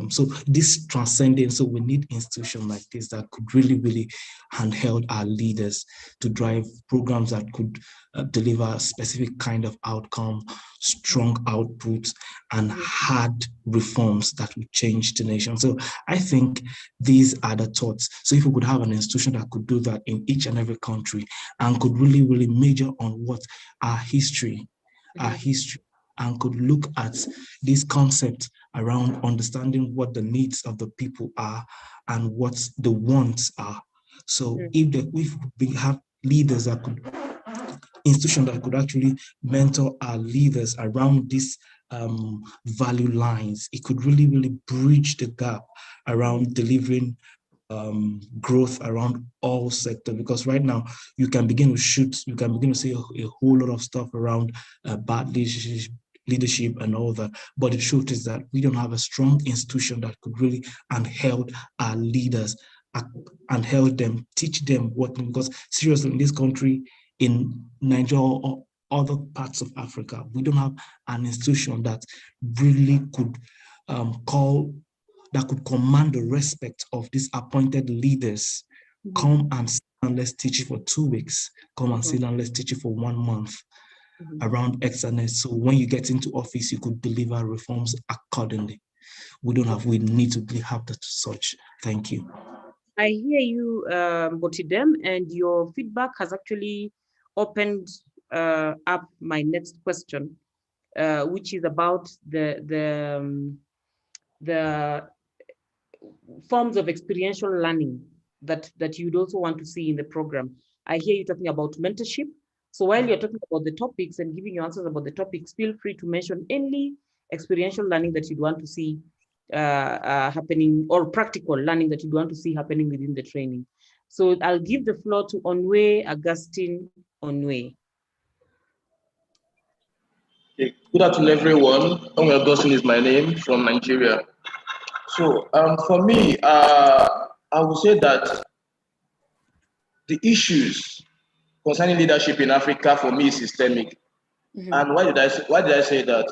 so this transcending. So we need institutions like this that could really handheld our leaders to drive programs that could deliver a specific kind of outcome, strong outputs, and hard reforms that would change the nation. So I think these are the thoughts. So if we could have an institution that could do that in each and every country and could really major on what our history, and could look at this concept around understanding what the needs of the people are and what the wants are. So if we have leaders that could, institutions that could actually mentor our leaders around these value lines, it could really bridge the gap around delivering growth around all sectors, because right now you can begin to say a whole lot of stuff around bad leadership and all that, but the truth is that we don't have a strong institution that could really handheld our leaders and help them, teach them what, because seriously, in this country, in Nigeria or other parts of Africa, we don't have an institution that really could command the respect of these appointed leaders, come and and let's teach it for 2 weeks. Come and sit down, let's teach it for 1 month around excellence. So when you get into office, you could deliver reforms accordingly. We need to have that such. Thank you. I hear you, Botidem, and your feedback has actually opened up my next question, which is about the forms of experiential learning that you'd also want to see in the program. I hear you talking about mentorship. So while you're talking about the topics and giving your answers about the topics, feel free to mention any experiential learning that you'd want to see happening, or practical learning that you'd want to see happening within the training. So I'll give the floor to Onwe Augustine Onwe. Good afternoon, everyone. Onwe Augustine is my name, from Nigeria. So for me, I would say that the issues concerning leadership in Africa for me is systemic. And why did I say that?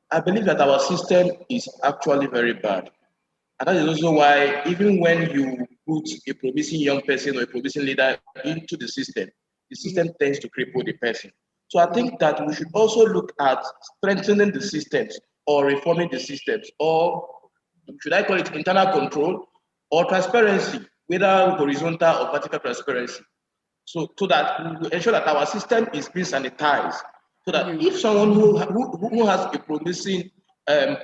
I believe that our system is actually very bad. And that is also why, even when you put a promising young person or a promising leader into the system tends to cripple the person. So I think that we should also look at strengthening the systems or reforming the systems, or should I call it internal control or transparency, whether horizontal or vertical transparency. So that we ensure that our system is being sanitized, so that if someone who has a promising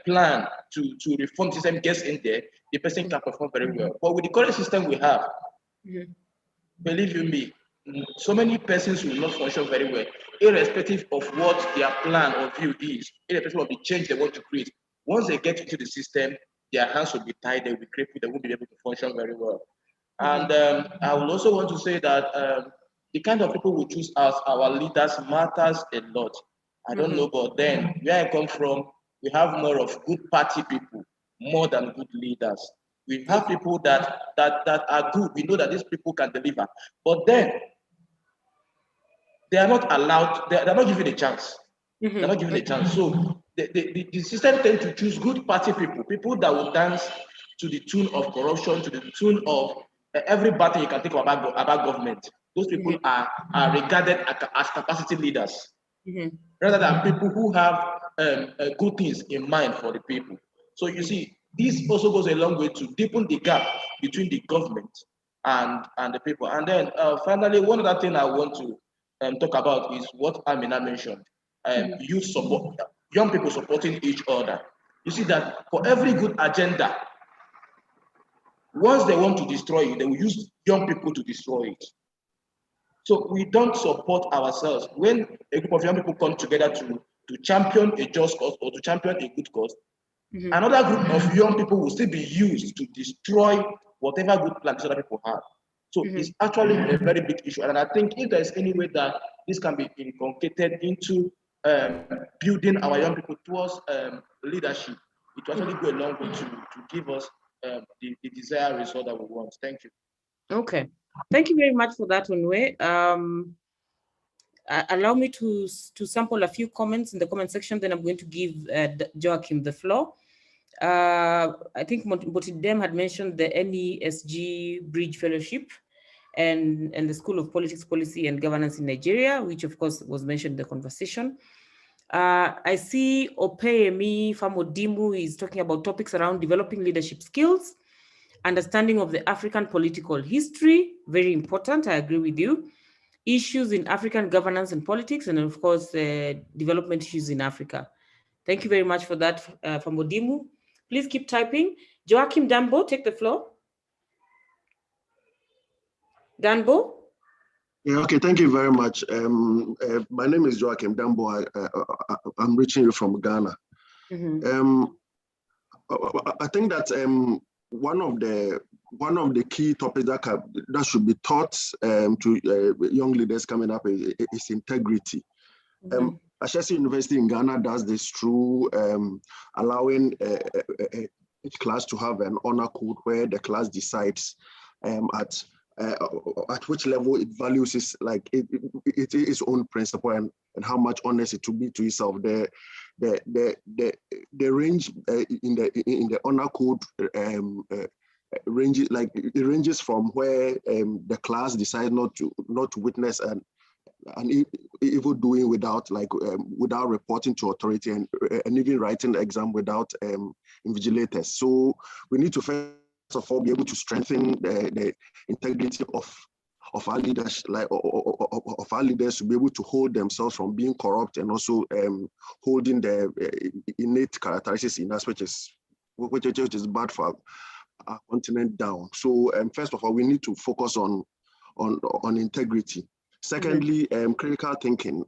plan to reform the system gets in there, the person can perform very well. But with the current system we have, believe you me, so many persons will not function very well, irrespective of what their plan or view is, irrespective of the change they want to create. Once they get into the system, their hands will be tied, they will be crippled, they won't be able to function very well. And I would also want to say that the kind of people we choose as our leaders matters a lot. I don't know, but then where I come from, we have more of good party people more than good leaders. We have people that are good. We know that these people can deliver, but then they are not allowed. They are not given a chance. They're not given a chance. So the system tends to choose good party people, people that will dance to the tune of corruption, to the tune of every battle you can think about government. Those people are regarded as capacity leaders, rather than people who have good things in mind for the people. So you see, this also goes a long way to deepen the gap between the government and the people. And then finally, one other thing I want to talk about is what Amina mentioned. Youth support, young people supporting each other. You see that for every good agenda, once they want to destroy it, they will use young people to destroy it. So we don't support ourselves. When a group of young people come together to champion a just cause or to champion a good cause, another group of young people will still be used to destroy whatever good plans other people have. So it's actually a very big issue. And I think if there's any way that this can be inculcated into building our young people towards leadership, it will actually go a long way to give us the desired result that we want. Thank you. Okay, thank you very much for that, Onwe. Allow me to sample a few comments in the comment section, then I'm going to give Joachim the floor. I think Botidem had mentioned the NESG Bridge Fellowship and the School of Politics, Policy and Governance in Nigeria, which of course was mentioned in the conversation. I see Opeyemi Famodimu is talking about topics around developing leadership skills, understanding of the African political history, very important, I agree with you. Issues in African governance and politics, and of course, development issues in Africa. Thank you very much for that, Famodimu. Please keep typing. Joachim Dambo, take the floor. Dambo? Yeah, okay, thank you very much. My name is Joachim Dambo. I'm reaching you from Ghana. I think that one of the key topics that should be taught to young leaders coming up is integrity. Ashesi University in Ghana does this through allowing each class to have an honor code where the class decides at which level it values its own principle and how much honest it to be to itself. The range in the honor code ranges from where the class decides not to witness an evil doing without reporting to authority and even writing the exam without invigilators. So we need to first of all be able to strengthen the integrity of our leaders, of our leaders, to be able to hold themselves from being corrupt, and also holding the innate characteristics in us, which is bad for our continent down. So first of all, we need to focus on integrity. Secondly, critical thinking.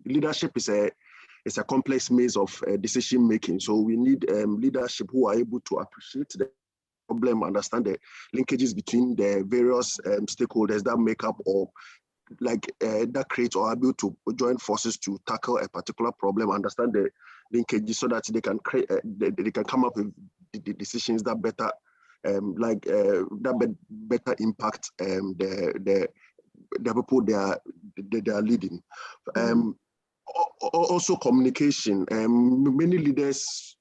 Leadership is a complex maze of decision making. So we need leadership who are able to appreciate the problem, understand the linkages between the various stakeholders that make up or that create or are able to join forces to tackle a particular problem, understand the linkages so that they can create, they can come up with the decisions that better better impact the people they are leading. Also communication. Many leaders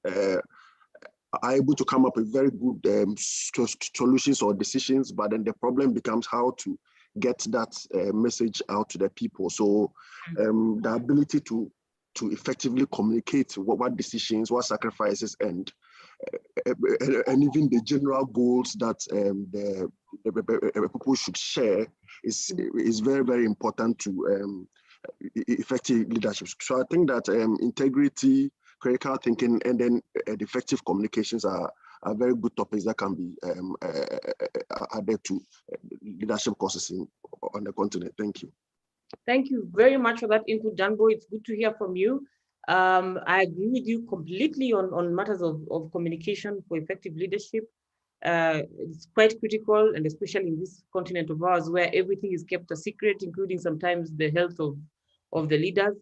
are able to come up with very good solutions or decisions, but then the problem becomes how to get that message out to the people. So the ability to effectively communicate what decisions, what sacrifices, and even the general goals that the people should share is very, very important to effective leadership. So I think that integrity, critical thinking, and then effective communications are very good topics that can be added to leadership courses on the continent. Thank you. Thank you very much for that input, Danbo. It's good to hear from you. I agree with you completely on matters of communication for effective leadership. It's quite critical, and especially in this continent of ours where everything is kept a secret, including sometimes the health of the leaders.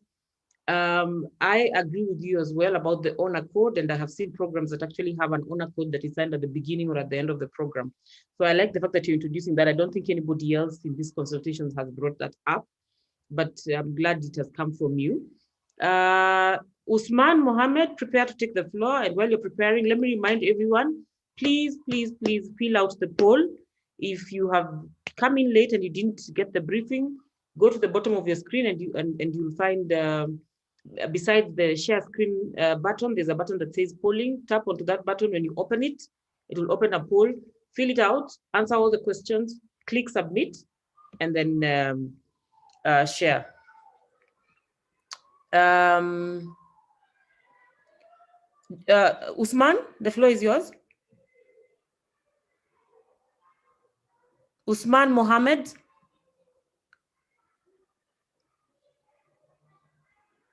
I agree with you as well about the honor code, and I have seen programs that actually have an honor code that is signed at the beginning or at the end of the program. So I like the fact that you're introducing that. I don't think anybody else in these consultations has brought that up, but I'm glad it has come from you. Usman Mohammed, prepare to take the floor. And while you're preparing, let me remind everyone, please, please, please fill out the poll. If you have come in late and you didn't get the briefing, go to the bottom of your screen and you'll find beside the share screen button, there's a button that says polling. Tap onto that button. When you open it, it will open a poll. Fill it out, answer all the questions, click submit, and then share. Usman, the floor is yours. Usman Mohammed.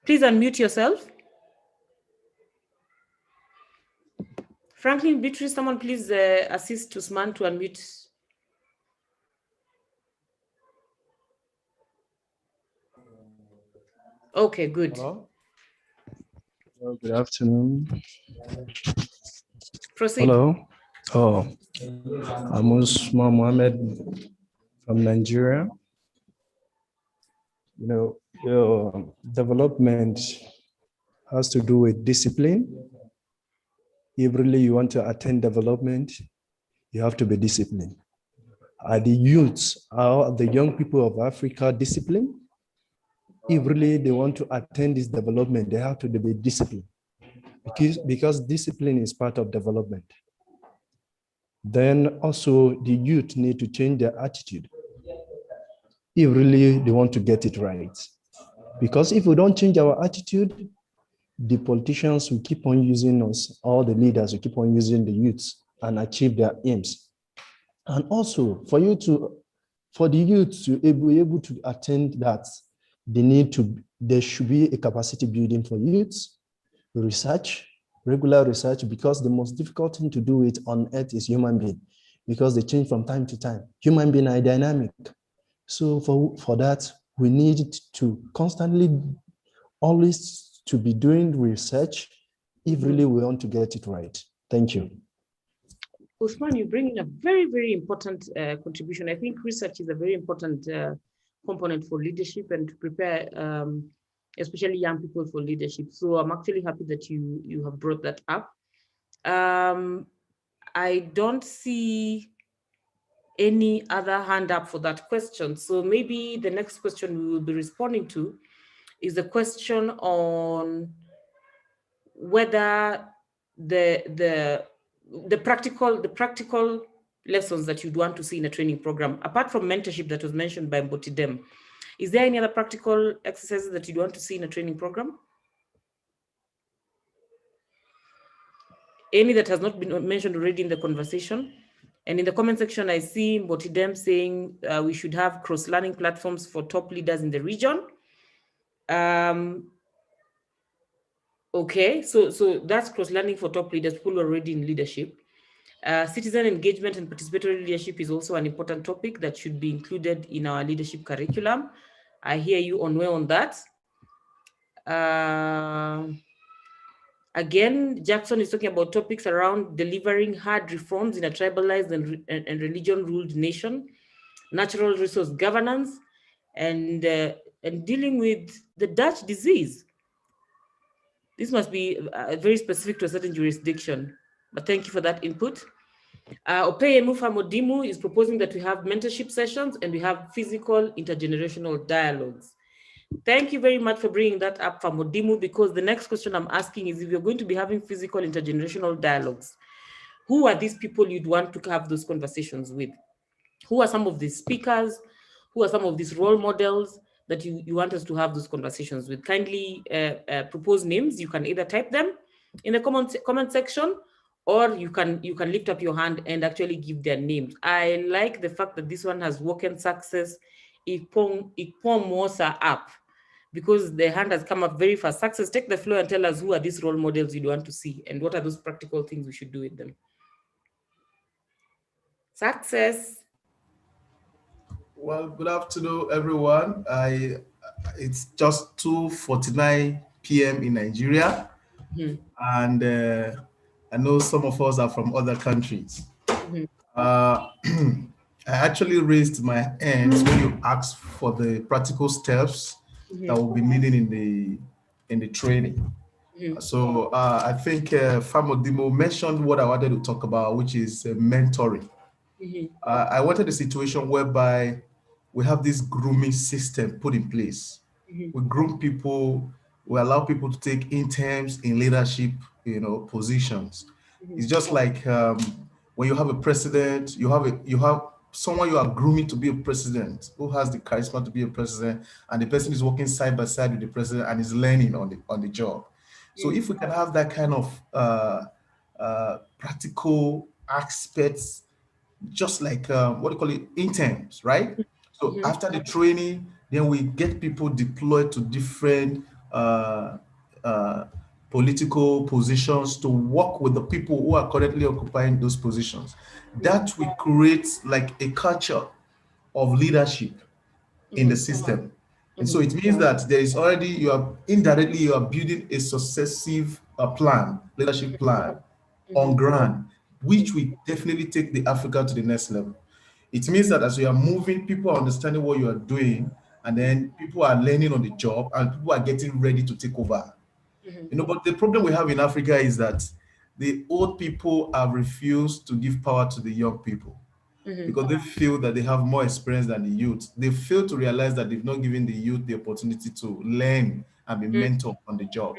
Please unmute yourself. Franklin, Beatrice, someone please assist Usman to unmute. Okay, good. Hello? Hello, good afternoon. Proceed. Hello. Oh, I'm Usman Mohammed from Nigeria. You know, development has to do with discipline. If really you want to attain development, you have to be disciplined. Are the youths, are the young people of Africa disciplined? If really they want to attain this development, they have to be disciplined, because discipline is part of development. Then also the youth need to change their attitude if really they want to get it right. Because if we don't change our attitude, the politicians will keep on using us, all the leaders will keep on using the youths and achieve their aims. And also for the youth to be able to attain that, there should be a capacity building for youths, research, regular research, because the most difficult thing to do it on earth is human being, because they change from time to time. Human beings are dynamic. So for that, we need to constantly, always to be doing research if really we want to get it right. Thank you. Usman, you bring in a very, very important contribution. I think research is a very important component for leadership and to prepare especially young people for leadership. So I'm actually happy that you have brought that up. I don't see any other hand up for that question. So maybe the next question we will be responding to is a question on whether the practical lessons that you'd want to see in a training program, apart from mentorship that was mentioned by Mbotidem, is there any other practical exercises that you'd want to see in a training program? Any that has not been mentioned already in the conversation? And in the comment section, I see Mbotidem saying we should have cross-learning platforms for top leaders in the region. Okay, so that's cross-learning for top leaders, people already in leadership. Citizen engagement and participatory leadership is also an important topic that should be included in our leadership curriculum. I hear you on that. Again, Jackson is talking about topics around delivering hard reforms in a tribalized and religion-ruled nation, natural resource governance, and dealing with the Dutch disease. This must be very specific to a certain jurisdiction, but thank you for that input. Opeyemu Famodimu is proposing that we have mentorship sessions and we have physical intergenerational dialogues. Thank you very much for bringing that up, Famodimu, because the next question I'm asking is, if you're going to be having physical intergenerational dialogues, who are these people you'd want to have those conversations with? Who are some of these speakers? Who are some of these role models that you want us to have those conversations with? Kindly propose names. You can either type them in the comment section, or you can lift up your hand and actually give their names. I like the fact that this one has Woken Success Ikpom app, because the hand has come up very fast. Success, take the floor and tell us who are these role models you'd want to see and what are those practical things we should do with them. Success. Well, good afternoon, everyone. It's just 2:49 p.m. in Nigeria, and I know some of us are from other countries. I actually raised my hand when you asked for the practical steps that will be needed in the training. So I think Famodimo mentioned what I wanted to talk about, which is mentoring. I wanted a situation whereby we have this grooming system put in place. We groom people, we allow people to take interns in leadership, positions. It's just like when you have a president, you have someone you are grooming to be a president, who has the charisma to be a president, and the person is working side by side with the president and is learning on the job. So if we can have that kind of practical aspects, just like what do you call it, interns, right? So after the training, then we get people deployed to different political positions to work with the people who are currently occupying those positions. That will create like a culture of leadership in the system. And so it means that there is already, you are building a successive leadership plan on ground, which will definitely take the Africa to the next level. It means that as you are moving, people are understanding what you are doing, and then people are learning on the job, and people are getting ready to take over. But the problem we have in Africa is that the old people have refused to give power to the young people because they feel that they have more experience than the youth. They fail to realize that they've not given the youth the opportunity to learn and be mentored on the job.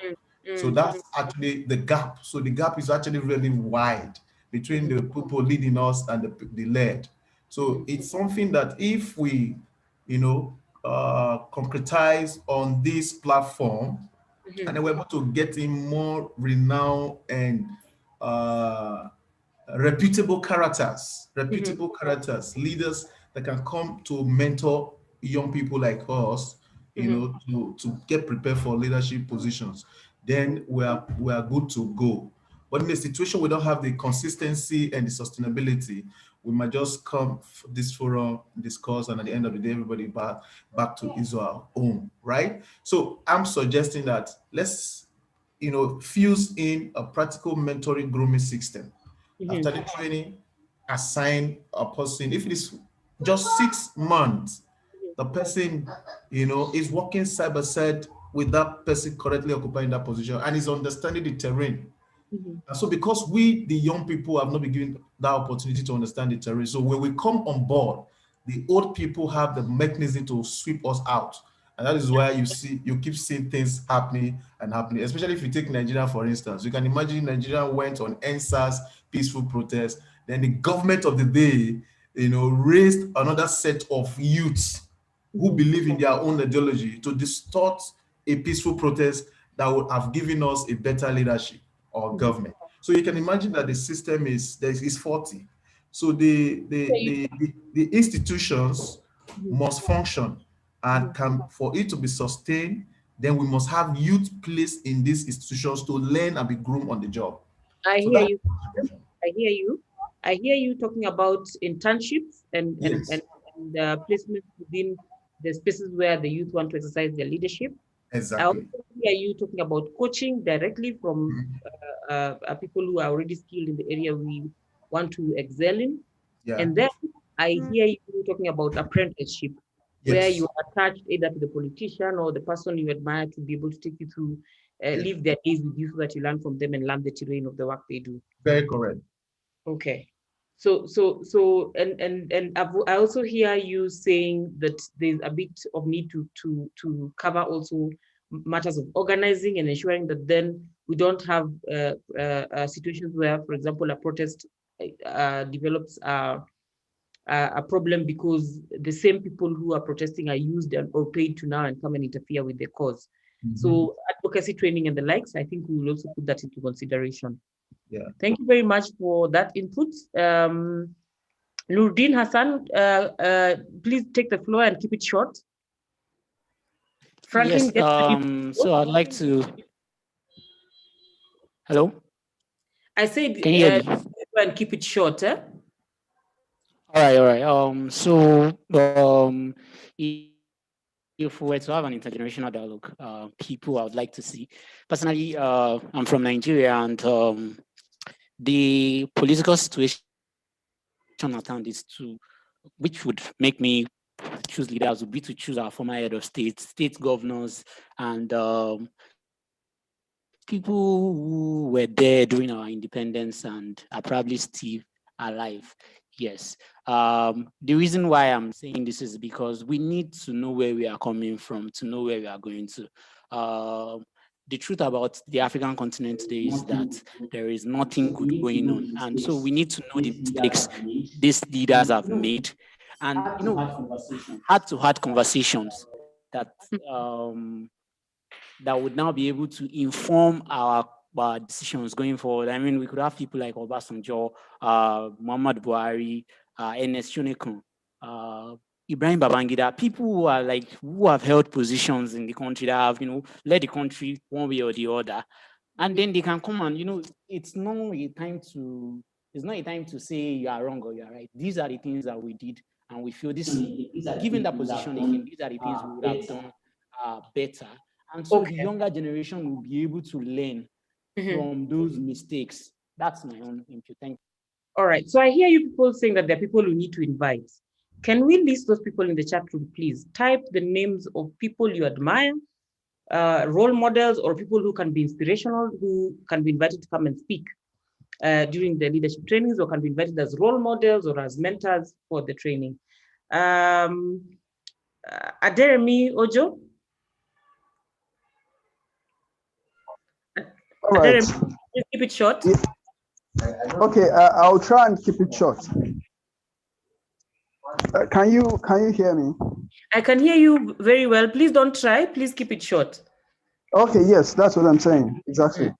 So that's actually the gap. So the gap is actually really wide between the people leading us and the led. So it's something that if we, concretize on this platform, and then we're able to get in more renowned and reputable characters, leaders that can come to mentor young people like us, to get prepared for leadership positions, then we are good to go. But in a situation we don't have the consistency and the sustainability, we might just come this forum, discuss, and at the end of the day, everybody back to his or her home, right? So I'm suggesting that let's, fuse in a practical mentoring grooming system. After the training, assign a person. If it is just 6 months, the person, is working side by side with that person currently occupying that position and is understanding the terrain. And so because we, the young people, have not been given that opportunity to understand the terrain, so when we come on board, the old people have the mechanism to sweep us out. And that is why you keep seeing things happening and happening, especially if you take Nigeria, for instance. You can imagine Nigeria went on NSAS peaceful protest. Then the government of the day, raised another set of youths who believe in their own ideology to distort a peaceful protest that would have given us a better leadership or government. So you can imagine that the system is faulty. So the institutions must function, and for it to be sustained, then we must have youth placed in these institutions to learn and be groomed on the job. I hear you. I hear you. I hear you talking about internships and placements within the spaces where the youth want to exercise their leadership. Exactly. I also hear you talking about coaching directly from people who are already skilled in the area we want to excel in. Yeah. And then I hear you talking about apprenticeship, where you are attached either to the politician or the person you admire to be able to take you through, live their days with you so that you learn from them and learn the terrain of the work they do. Very correct. Okay. And I also hear you saying that there's a bit of need to cover also matters of organizing and ensuring that then we don't have situations where, for example, a protest develops a problem because the same people who are protesting are used or paid to now and come and interfere with the cause. So advocacy training and the likes, I think we will also put that into consideration. Yeah. Thank you very much for that input. Nurdin Hassan, please take the floor and keep it short. Franklin, yes, so I'd like to. Hello? I said, can you hear me? And keep it short. Eh? All right. If we were to have an intergenerational dialogue, people I would like to see. Personally, I'm from Nigeria, and the political situation at hand is which would make me choose leaders would be to choose our former head of state governors, and people who were there during our independence and are probably still alive. Yes. The reason why I'm saying this is because we need to know where we are coming from to know where we are going to. The truth about the African continent today is that there is nothing good going on. And so we need to know the mistakes these leaders have made, and heart-to-heart conversations that that would now be able to inform our decisions going forward. I mean, we could have people like Obasanjo, Muhammad Buhari, Ernest Shonekan, Ibrahim Babangida, people who have held positions in the country that have, led the country one way or the other. And then they can come and, it's not a time to say you are wrong or you are right. These are the things that we did, and we feel given that position again, these are the things we would have done better. And so the younger generation will be able to learn from those mistakes. That's my own input. Thank you. All right. So I hear you people saying that there are people we need to invite. Can we list those people in the chat room, please? Type the names of people you admire, role models, or people who can be inspirational, who can be invited to come and speak during the leadership trainings, or can be invited as role models or as mentors for the training. Aderemi Ojo. All right. Just keep it short. Yeah. Okay, I'll try and keep it short. Can you hear me? I can hear you very well. Please don't try. Please keep it short. Okay, yes, that's what I'm saying. Exactly.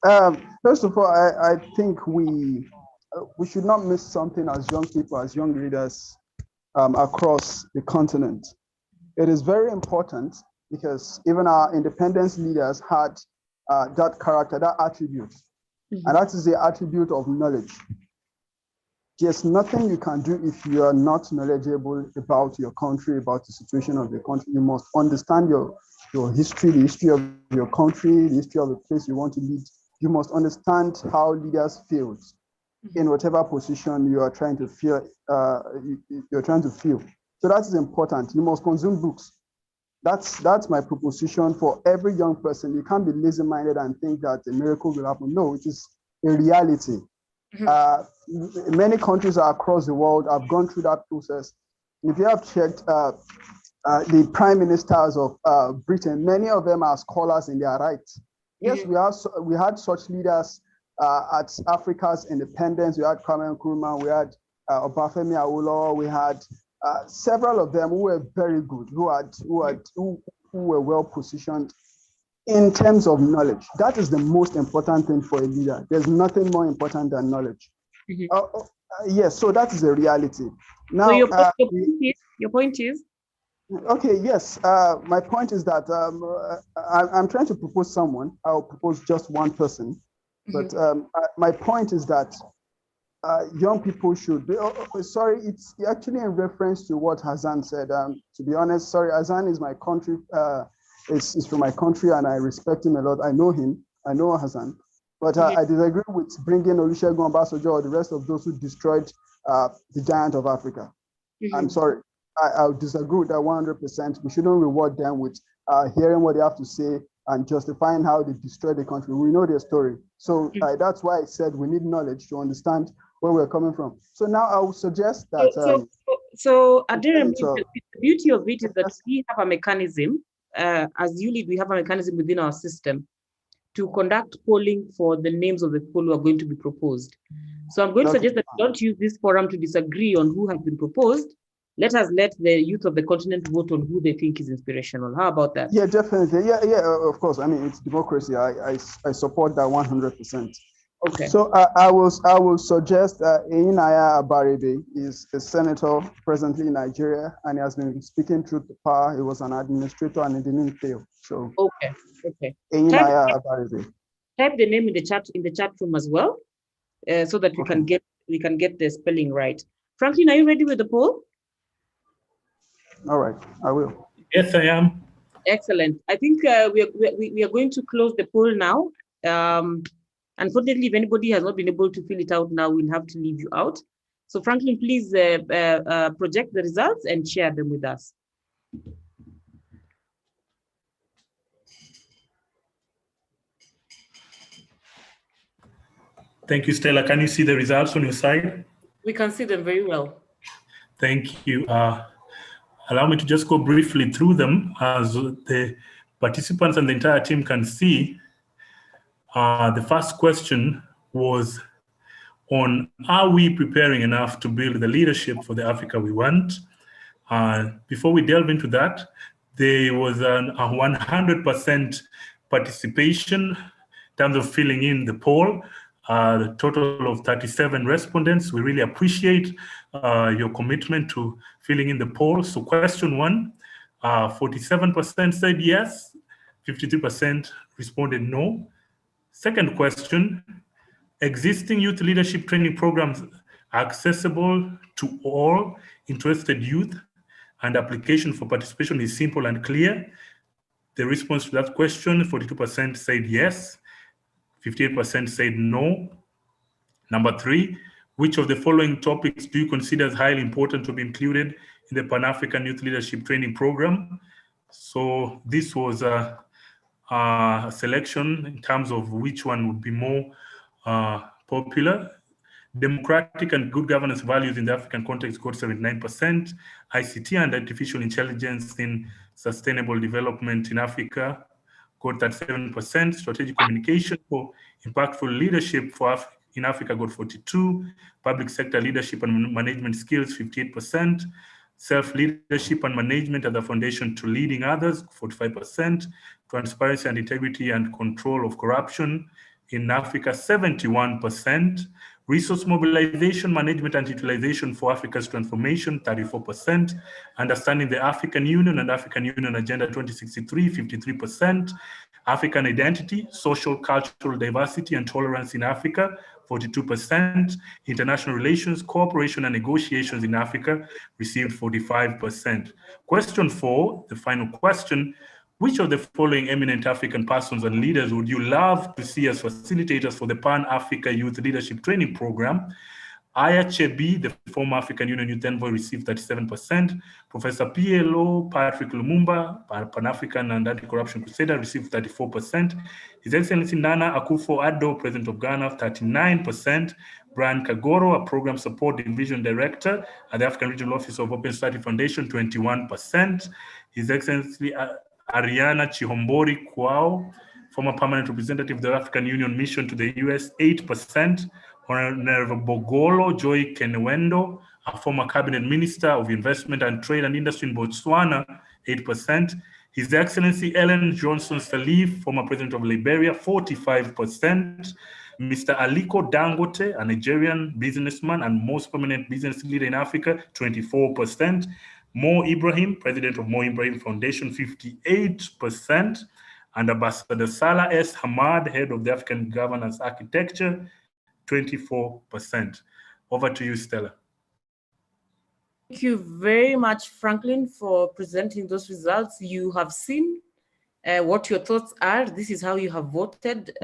First of all, I think we should not miss something as young people, as young leaders across the continent. It is very important because even our independence leaders had that character, that attribute, and that is the attribute of knowledge. There's nothing you can do if you are not knowledgeable about your country, about the situation of your country. You must understand your history, the history of your country, the history of the place you want to lead. You must understand how leaders failed in whatever position you are trying to fill. So that is important. You must consume books. That's my proposition for every young person. You can't be lazy-minded and think that a miracle will happen. No, it is a reality. Many countries across the world have gone through that process. If you have checked the prime ministers of Britain, many of them are scholars in their rights. Yes, we had such leaders at Africa's independence. We had Kwame Nkrumah, we had Obafemi Awolowo, we had several of them who were very good, who were well positioned in terms of knowledge. That is the most important thing for a leader. There's nothing more important than knowledge. Yes, so that is a reality. Now, so your point is? Okay, yes. My point is that I'm trying to propose someone. I'll propose just one person. But my point is that young people should be, sorry, it's actually in reference to what Hassan said. To be honest, sorry, Hassan is my country, is from my country, and I respect him a lot. I know him, I know Hassan. But I disagree with bringing Olusegun Obasanjo or the rest of those who destroyed the giant of Africa. I'm sorry. I'll disagree with that 100%. We shouldn't reward them with hearing what they have to say and justifying how they destroyed the country. We know their story. So that's why I said we need knowledge to understand where we're coming from. So now I would suggest that... So Adrian, the beauty of it is that we have a mechanism, as you lead, we have a mechanism within our system to conduct polling for the names of the people who are going to be proposed. So I'm going to suggest that we don't use this forum to disagree on who has been proposed. Let us let the youth of the continent vote on who they think is inspirational. How about that? Yeah, definitely. Yeah, of course. I mean, it's democracy. I support that 100%. Okay. So I will suggest Einaya Abaribe is a senator presently in Nigeria, and he has been speaking truth to power. He was an administrator and he didn't fail. So okay. Einaya Abaribe. Type the name in the chat room as well, so that we can get the spelling right. Franklin, are you ready with the poll? All right, I will. Yes, I am. Excellent. I think we are going to close the poll now. Unfortunately, if anybody has not been able to fill it out now, we'll have to leave you out. So Franklin, please project the results and share them with us. Thank you, Stella. Can you see the results on your side? We can see them very well. Thank you. Allow me to just go briefly through them as the participants and the entire team can see. The first question was on, are we preparing enough to build the leadership for the Africa we want? Before we delve into that, there was a 100% participation in terms of filling in the poll. The total of 37 respondents. We really appreciate your commitment to filling in the poll. So question one, 47% said yes, 53% responded no. Second question, existing youth leadership training programs are accessible to all interested youth, and application for participation is simple and clear. The response to that question, 42% said yes, 58% said no. Number three, which of the following topics do you consider as highly important to be included in the Pan-African Youth Leadership Training Program? So this was a selection in terms of which one would be more popular. Democratic and good governance values in the African context got 79%. ICT and artificial intelligence in sustainable development in Africa got 37%. Strategic communication for impactful leadership in Africa got 42%. Public sector leadership and management skills, 58%. Self-leadership and management as a foundation to leading others, 45%. Transparency and integrity and control of corruption in Africa, 71%. Resource mobilization, management and utilization for Africa's transformation, 34%. Understanding the African Union and African Union Agenda 2063, 53%. African identity, social, cultural diversity and tolerance in Africa, 42%. International relations, cooperation and negotiations in Africa received 45%. Question 4, the final question, which of the following eminent African persons and leaders would you love to see as facilitators for the Pan-Africa Youth Leadership Training Program? Aya Chebi, the former African Union Youth Envoy, received 37%. Professor PLO Patrick Lumumba, Pan-African and Anti-Corruption Crusader, received 34%. His Excellency Nana Akufo-Addo, President of Ghana, 39%. Brian Kagoro, a Program Support Division Director at the African Regional Office of Open Society Foundation, 21%. His Excellency Ariana Chihombori Kwao, former permanent representative of the African Union Mission to the US, 8%. Honorable Bogolo Joy Kenwendo, a former cabinet minister of investment and trade and industry in Botswana, 8%. His Excellency Ellen Johnson Sirleaf, former president of Liberia, 45%. Mr. Aliko Dangote, a Nigerian businessman and most prominent business leader in Africa, 24%. Mo Ibrahim, president of Mo Ibrahim Foundation, 58%. And Ambassador Salah S. Hamad, head of the African Governance Architecture, 24%. Over to you, Stella. Thank you very much, Franklin, for presenting those results. You have seen what your thoughts are. This is how you have voted.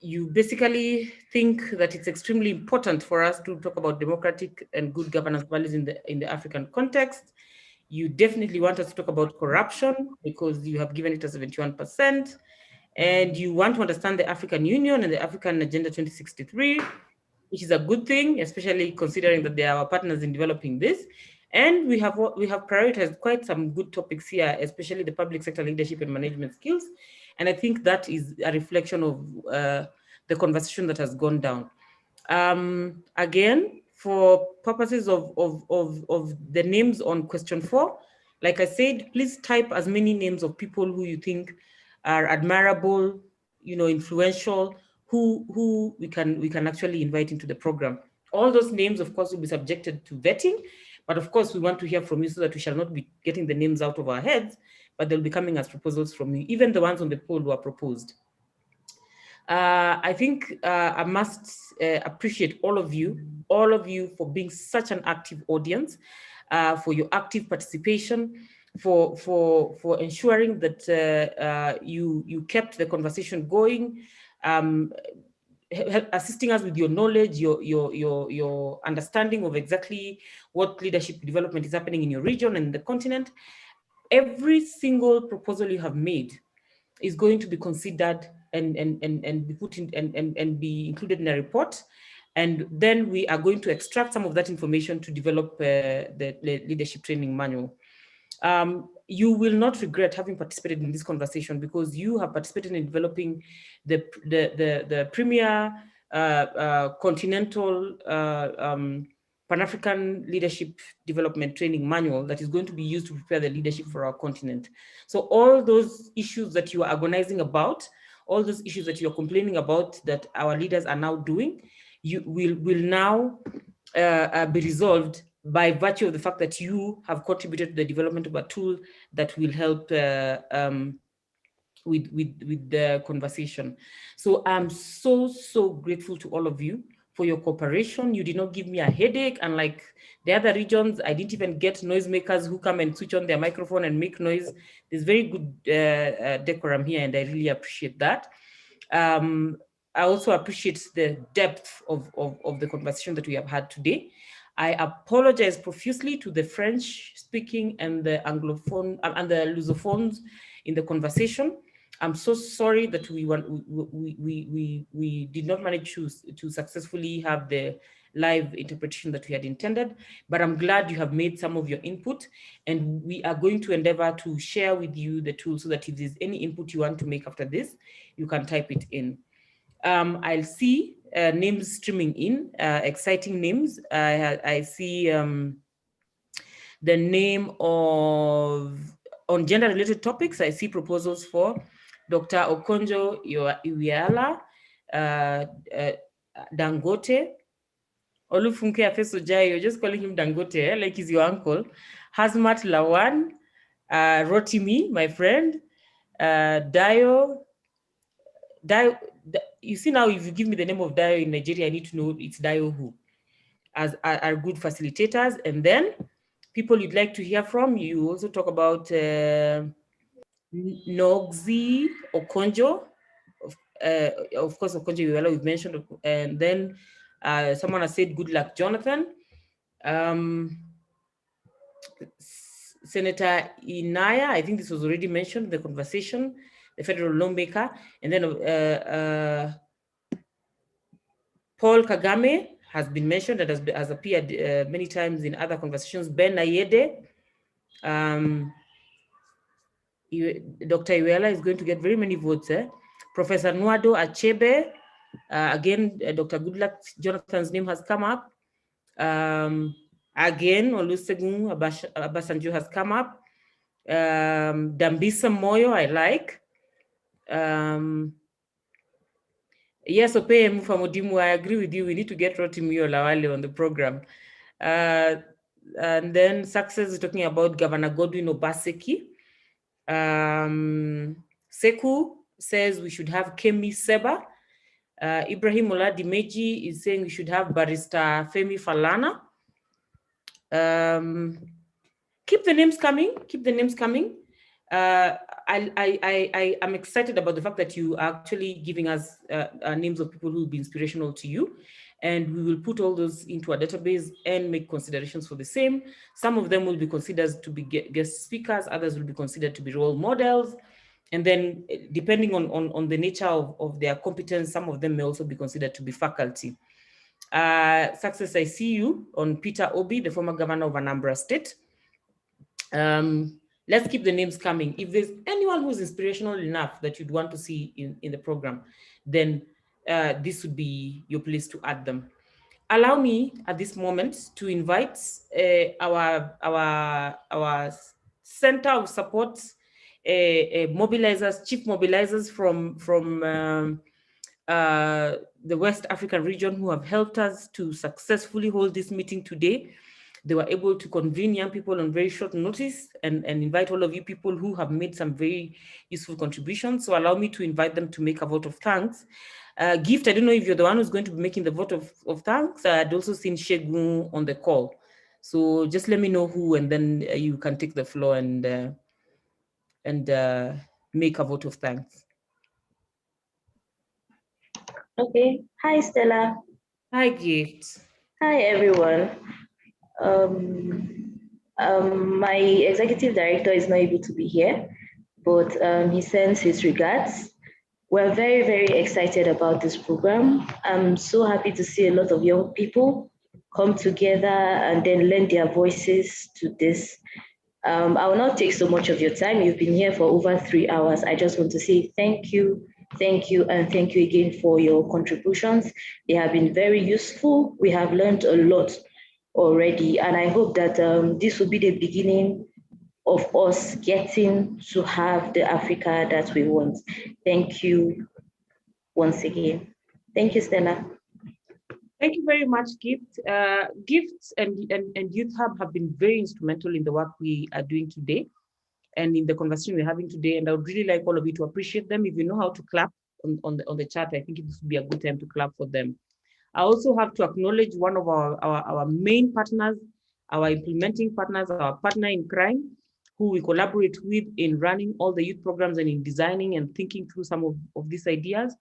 You basically think that it's extremely important for us to talk about democratic and good governance values in the African context. You definitely want us to talk about corruption because you have given it a 71%. And you want to understand the African Union and the African Agenda 2063, which is a good thing, especially considering that they are our partners in developing this. And we have prioritized quite some good topics here, especially the public sector leadership and management skills. And I think that is a reflection of the conversation that has gone down. Again, for purposes of the names on question 4, like I said, please type as many names of people who you think are admirable, influential, who we can actually invite into the program. All those names, of course, will be subjected to vetting, but of course, we want to hear from you so that we shall not be getting the names out of our heads, but they'll be coming as proposals from you, even the ones on the poll who are proposed. I think I must appreciate all of you for being such an active audience, for your active participation, for ensuring that you kept the conversation going, assisting us with your knowledge, your understanding of exactly what leadership development is happening in your region and the continent. Every single proposal you have made is going to be considered and be put in and be included in a report. And then we are going to extract some of that information to develop the leadership training manual. You will not regret having participated in this conversation because you have participated in developing the premier continental Pan-African leadership development training manual that is going to be used to prepare the leadership for our continent. So all those issues that you are agonizing about, all those issues that you're complaining about that our leaders are now doing, you will now be resolved by virtue of the fact that you have contributed to the development of a tool that will help with the conversation. So I'm so grateful to all of you for your cooperation. You did not give me a headache, unlike the other regions. I didn't even get noisemakers who come and switch on their microphone and make noise. There's very good decorum here, and I really appreciate that. I also appreciate the depth of the conversation that we have had today. I apologize profusely to the French-speaking and the Anglophone and the Lusophones in the conversation. I'm so sorry that we did not manage to successfully have the live interpretation that we had intended, but I'm glad you have made some of your input, and we are going to endeavor to share with you the tool so that if there's any input you want to make after this, you can type it in. I'll see names streaming in, exciting names. I see the name of, on gender-related topics, I see proposals for Dr. Okonjo Iweala, Dangote, Olufunke Afesojayo, you're just calling him Dangote, like he's your uncle, Hazmat Lawan, Rotimi, my friend, Dayo, you see now, if you give me the name of Dayo in Nigeria, I need to know it's Dayo who, as are good facilitators. And then people you'd like to hear from, you also talk about Nogzi Okonjo, of course, Okonjo Iweala we've mentioned, and then Someone has said, good luck, Jonathan. Senator Inaya, I think this was already mentioned in the conversation, the federal lawmaker. And then Paul Kagame has been mentioned and has appeared many times in other conversations. Ben Ayede, Dr. Iweala is going to get very many votes. Professor Nwado Achebe, again, Dr. Goodluck Jonathan's name has come up. Again, Olusegun Obasanjo has come up. Dambisa Moyo, I like. Yes, Ope Mufamodimu, I agree with you. We need to get Rotimi Olawale on the program. And then Success is talking about Governor Godwin Obaseki. Seku says we should have Kemi Seba. Ibrahim Oladimeji is saying we should have Barrister Femi Falana. Keep the names coming. Keep the names coming. I'm excited about the fact that you are actually giving us names of people who will be inspirational to you. And we will put all those into a database and make considerations for the same. Some of them will be considered to be guest speakers. Others will be considered to be role models. And then depending on the nature of their competence, some of them may also be considered to be faculty. Success, I see you on Peter Obi, the former governor of Anambra State. Let's keep the names coming. If there's anyone who's inspirational enough that you'd want to see in the program, then this would be your place to add them. Allow me at this moment to invite our center of support mobilizers, chief mobilizers from the West African region who have helped us to successfully hold this meeting today. They were able to convene young people on very short notice and invite all of you people who have made some very useful contributions. So allow me to invite them to make a vote of thanks. Gift, I don't know if you're the one who's going to be making the vote of thanks. I'd also seen Shegun on the call. So just let me know who, and then you can take the floor and make a vote of thanks. Okay. Hi, Stella. Hi, Gift. Hi, everyone. My executive director is not able to be here, but he sends his regards. We're very, very excited about this program. I'm so happy to see a lot of young people come together and then lend their voices to this. I will not take so much of your time. You've been here for over 3 hours. I just want to say thank you, and thank you again for your contributions. They have been very useful. We have learned a lot already, and I hope that this will be the beginning of us getting to have the Africa that we want. Thank you once again. Thank you, Stella. Thank you very much, Gift. Gifts and Youth Hub have been very instrumental in the work we are doing today and in the conversation we're having today. And I would really like all of you to appreciate them. If you know how to clap on the chat, I think this would be a good time to clap for them. I also have to acknowledge one of our main partners, our implementing partners, our partner in crime, who we collaborate with in running all the youth programs and in designing and thinking through some of these ideas,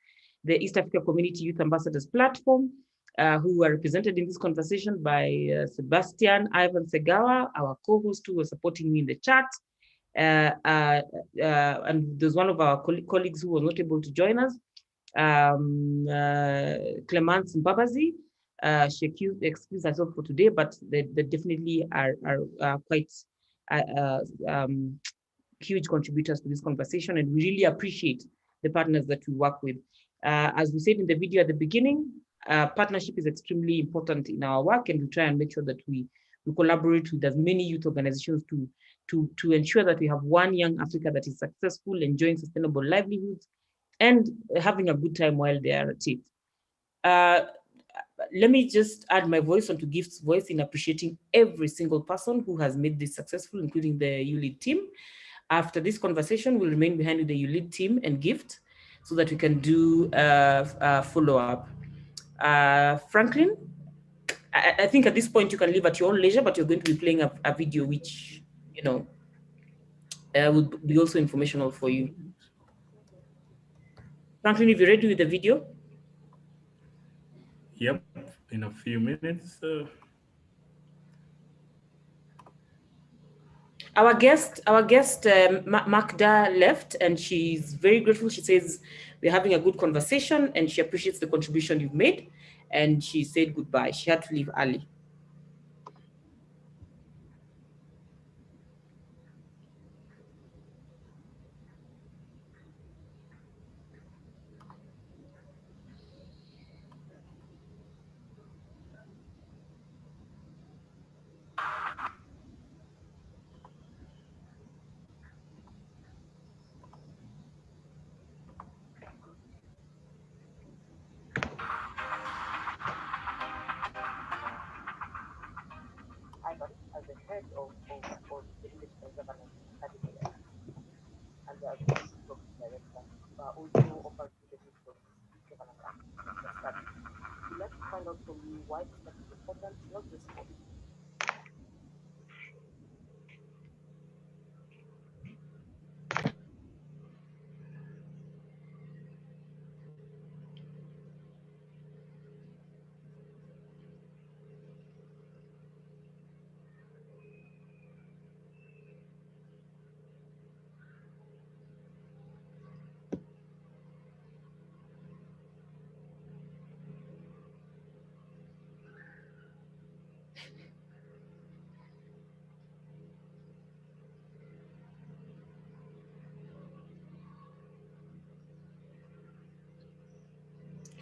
the East Africa Community Youth Ambassadors Platform, who are represented in this conversation by Sebastian Ivan Segawa, our co-host who was supporting me in the chat. And there's one of our colleagues who was not able to join us, Clemence Mbabazi. She excused herself for today, but they definitely are quite huge contributors to this conversation, and we really appreciate the partners that we work with. As we said in the video at the beginning, partnership is extremely important in our work, and we try and make sure that we collaborate with as many youth organizations to ensure that we have one young Africa that is successful, enjoying sustainable livelihoods, and having a good time while they are at it. Let me just add my voice onto Gift's voice in appreciating every single person who has made this successful, including the ULEAD team. After this conversation, we'll remain behind with the ULEAD team and Gift so that we can do a follow-up. Franklin, I think at this point you can leave at your own leisure, but you're going to be playing a video which, you know, would be also informational for you. Franklin, if you're ready with the video. Yep. in a few minutes. Our guest, Magda left, and she's very grateful. She says we're having a good conversation, and she appreciates the contribution you've made. And she said goodbye. She had to leave early. As the head of the Leadership and Governance Academy and the Associate Program Director, also offers leadership for governance architecture study. We'd like to find out from you why this study is important, not just for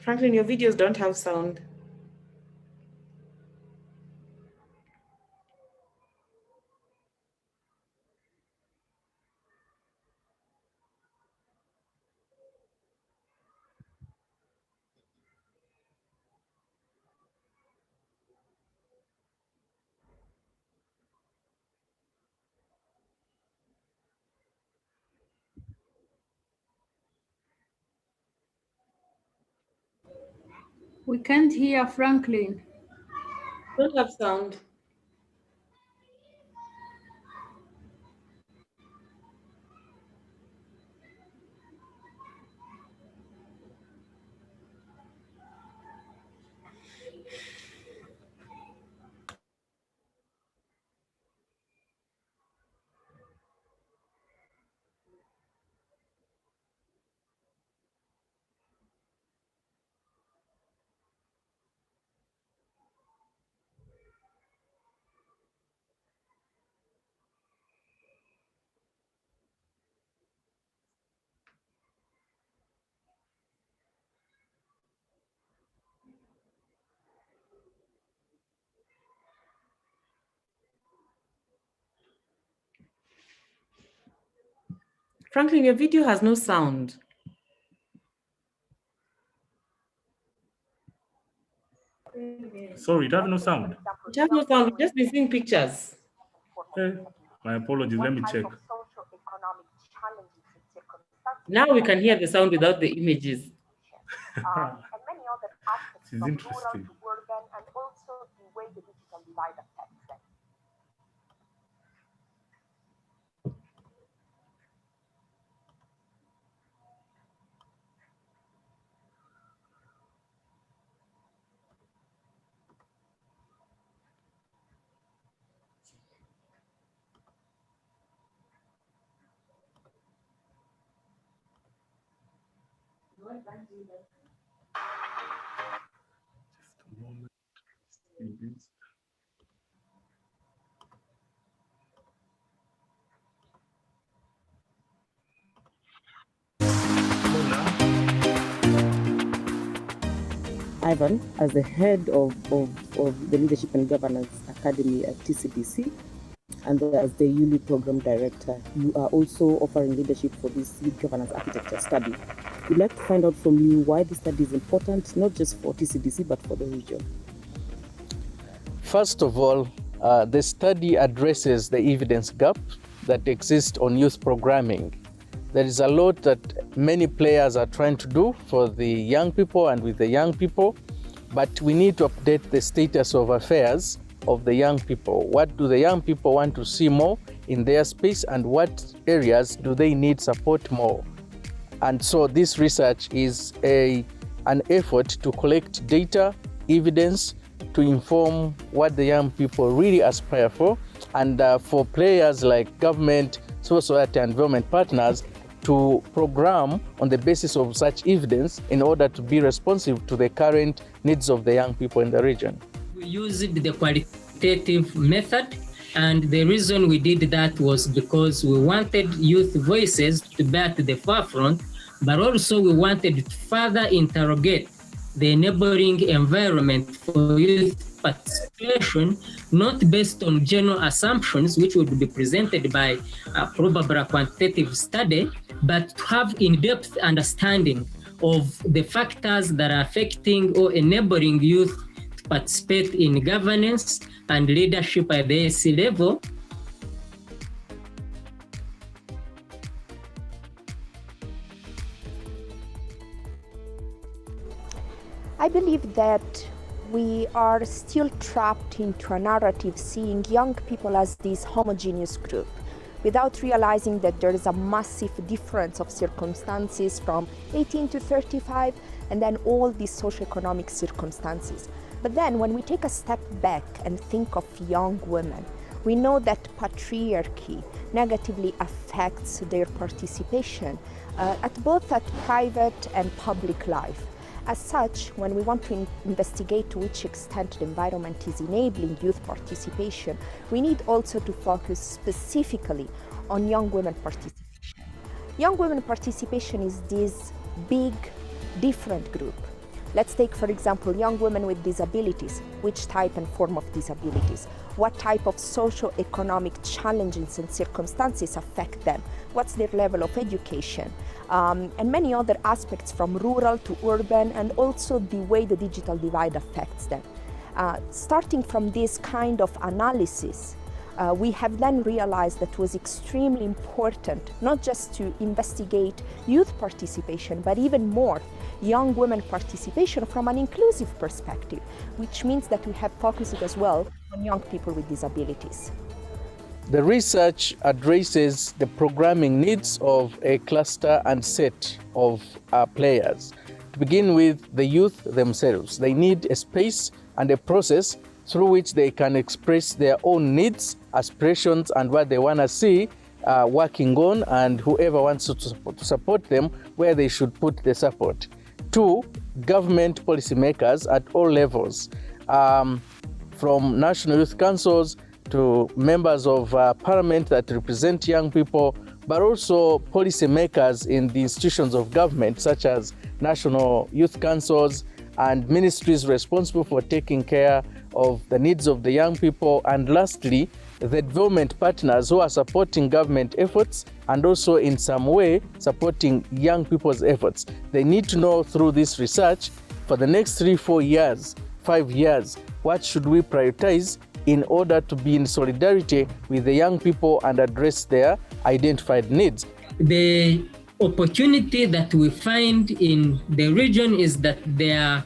Franklin, your videos don't have sound. We can't hear Franklin. Don't have sound. Franklin, your video has no sound. Sorry, it has no sound. It has no sound. We've just been seeing pictures. My apologies. Let me check. Now we can hear the sound without the images. and many other aspects This is from interesting. rural to urban, and also the way the digital divide affects them. Just a moment. See this. Ivan, as the head of the Leadership and Governance Academy at TCBC, and as the ULI Program Director, you are also offering leadership for this Youth Governance Architecture study. We'd like to find out from you why this study is important, not just for TCBC, but for the region. First of all, the study addresses the evidence gap that exists on youth programming. There is a lot that many players are trying to do for the young people and with the young people, but we need to update the status of affairs of the young people. What do the young people want to see more in their space, and what areas do they need support more? And so this research is an effort to collect data evidence to inform what the young people really aspire for, and for players like government, civil society, and development partners to program on the basis of such evidence in order to be responsive to the current needs of the young people in the region. We used the qualitative method, and the reason we did that was because we wanted youth voices to be at the forefront, but also we wanted to further interrogate the enabling environment for youth participation, not based on general assumptions, which would be presented by probably a quantitative study, but to have in-depth understanding of the factors that are affecting or enabling youth to participate in governance and leadership at the AC level. I believe that we are still trapped into a narrative seeing young people as this homogeneous group without realizing that there is a massive difference of circumstances from 18 to 35 and then all these socioeconomic circumstances. But then when we take a step back and think of young women, we know that patriarchy negatively affects their participation at private and public life. As such, when we want to investigate to which extent the environment is enabling youth participation, we need also to focus specifically on young women participation. Young women participation is this big, different group. Let's take, for example, young women with disabilities. Which type and form of disabilities? What type of socio-economic challenges and circumstances affect them? What's their level of education? And many other aspects from rural to urban, and also the way the digital divide affects them. Starting from this kind of analysis, we have then realized that it was extremely important not just to investigate youth participation, but even more young women participation from an inclusive perspective, which means that we have focused as well on young people with disabilities. The research addresses the programming needs of a cluster and set of players. To begin with, the youth themselves. They need a space and a process through which they can express their own needs, aspirations, and what they want to see working on, and whoever wants to support them, where they should put the support. 2, government policymakers at all levels, from national youth councils to members of parliament that represent young people, but also policymakers in the institutions of government, such as national youth councils and ministries responsible for taking care of the needs of the young people. And lastly, the development partners who are supporting government efforts and also in some way supporting young people's efforts. They need to know through this research for the next 3, 4 years, 5 years, what should we prioritize in order to be in solidarity with the young people and address their identified needs. The opportunity that we find in the region is that there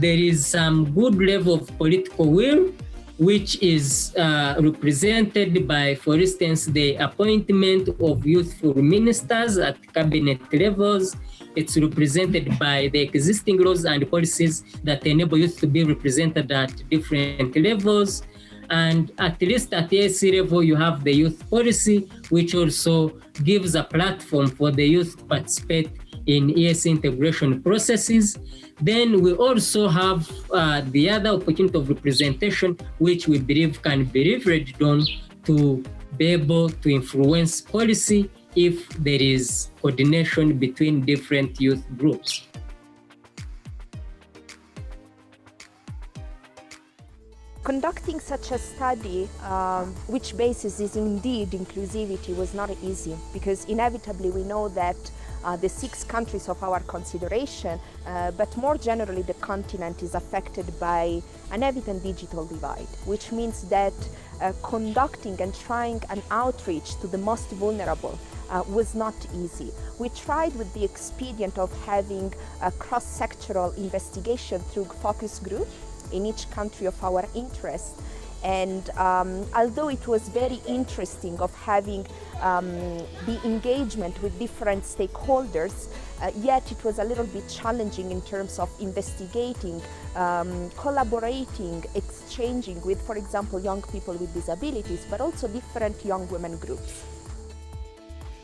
is some good level of political will, which is represented by, for instance, the appointment of youthful ministers at cabinet levels. It's represented by the existing laws and policies that enable youth to be represented at different levels. And at least at the AC level, you have the youth policy, which also gives a platform for the youth to participate in ESC integration processes. Then we also have the other opportunity of representation, which we believe can be leveraged on to be able to influence policy if there is coordination between different youth groups. Conducting such a study, which basis is indeed inclusivity, was not easy, because inevitably we know that the 6 countries of our consideration, but more generally the continent, is affected by an evident digital divide, which means that conducting and trying an outreach to the most vulnerable was not easy. We tried with the expedient of having a cross-sectoral investigation through focus group in each country of our interest. And although it was very interesting of having the engagement with different stakeholders, Yet it was a little bit challenging in terms of investigating, collaborating, exchanging with, for example, young people with disabilities, but also different young women groups.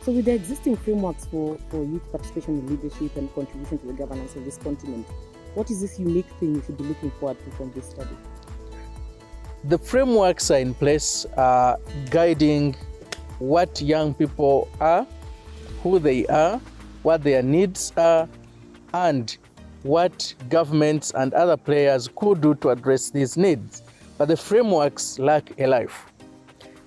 So with the existing frameworks for youth participation in leadership and contribution to the governance of this continent, what is this unique thing we should be looking forward to from this study? The frameworks are in place, guiding what young people are, who they are, what their needs are, and what governments and other players could do to address these needs. But the frameworks lack a life.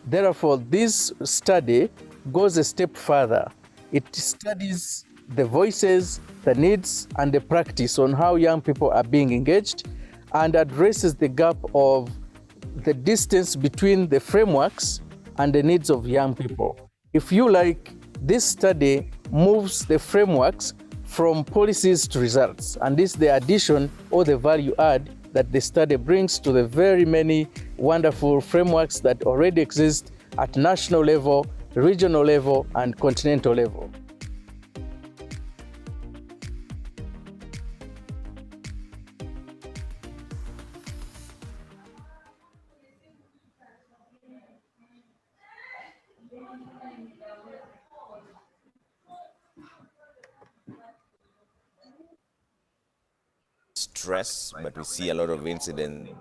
Therefore, this study goes a step further. It studies the voices, the needs, and the practice on how young people are being engaged, and addresses the gap of the distance between the frameworks and the needs of young people. If you like, this study moves the frameworks from policies to results, and this is the addition or the value add that the study brings to the very many wonderful frameworks that already exist at national level, regional level, and continental level. Stress, but we see a lot of incidents.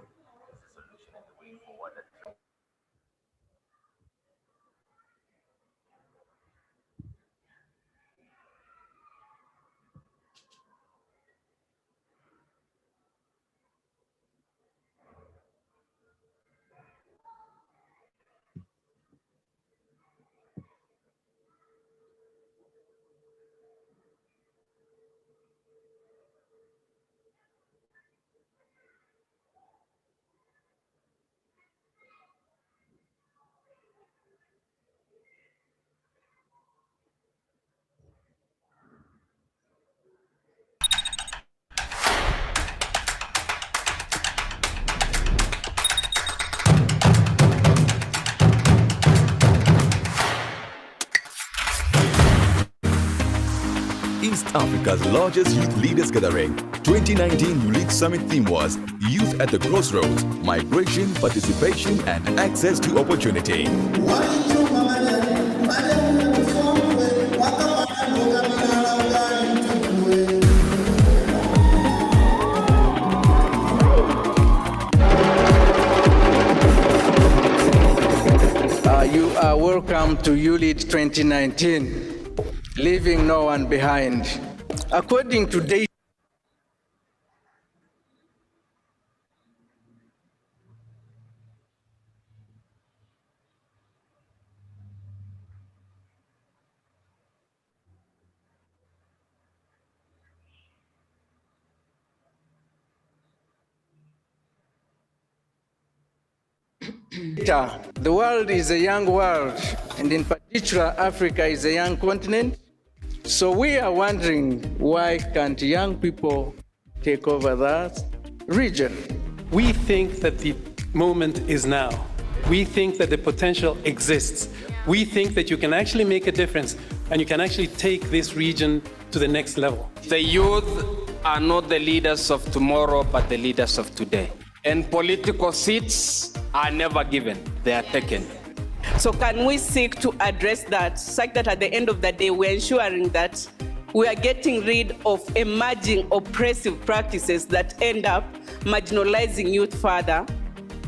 East Africa's largest youth leaders gathering. 2019 Youth Summit theme was Youth at the Crossroads, Migration, Participation and Access to Opportunity. You are welcome to ULEAD 2019, leaving no one behind. According to data, the world is a young world, and in particular, Africa is a young continent. So we are wondering, why can't young people take over that region? We think that the moment is now. We think that the potential exists. We think that you can actually make a difference and you can actually take this region to the next level. The youth are not the leaders of tomorrow, but the leaders of today. And political seats are never given, they are taken. So can we seek to address that, such that at the end of the day, we're ensuring that we are getting rid of emerging oppressive practices that end up marginalizing youth further,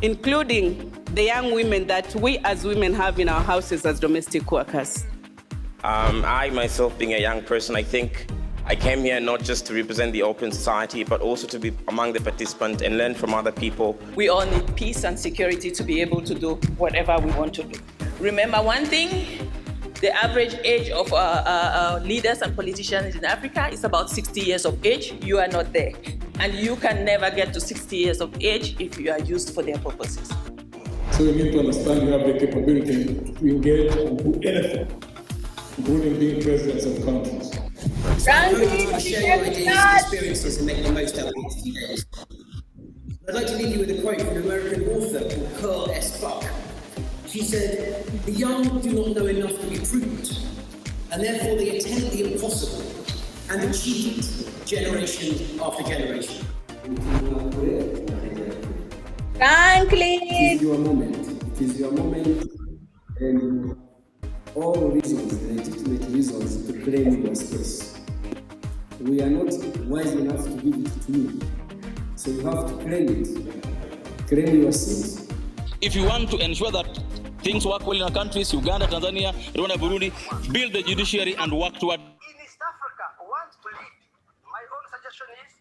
including the young women that we as women have in our houses as domestic workers? I myself, being a young person, I think I came here not just to represent the open society, but also to be among the participants and learn from other people. We all need peace and security to be able to do whatever we want to do. Remember one thing, the average age of leaders and politicians in Africa is about 60 years of age. You are not there. And you can never get to 60 years of age if you are used for their purposes. So you need to understand you have the capability to engage and do anything, including being presidents of countries. Share your ideas and experiences and make the most out of these few days. I'd like to leave you with a quote from an American author called Carl S. Buck. She said, "The young do not know enough to be prudent, and therefore they attempt the impossible, and they cheat it generation after generation. Franklin! It is your moment. It is your moment, and all reasons, legitimate reasons, to claim your space. We are not wise enough to give it to you, so you have to claim it. Claim your seat. If you want to ensure that things work well in our countries, Uganda, Tanzania, Rwanda, Burundi, build the judiciary and work toward. In East Africa, want to lead. My own suggestion is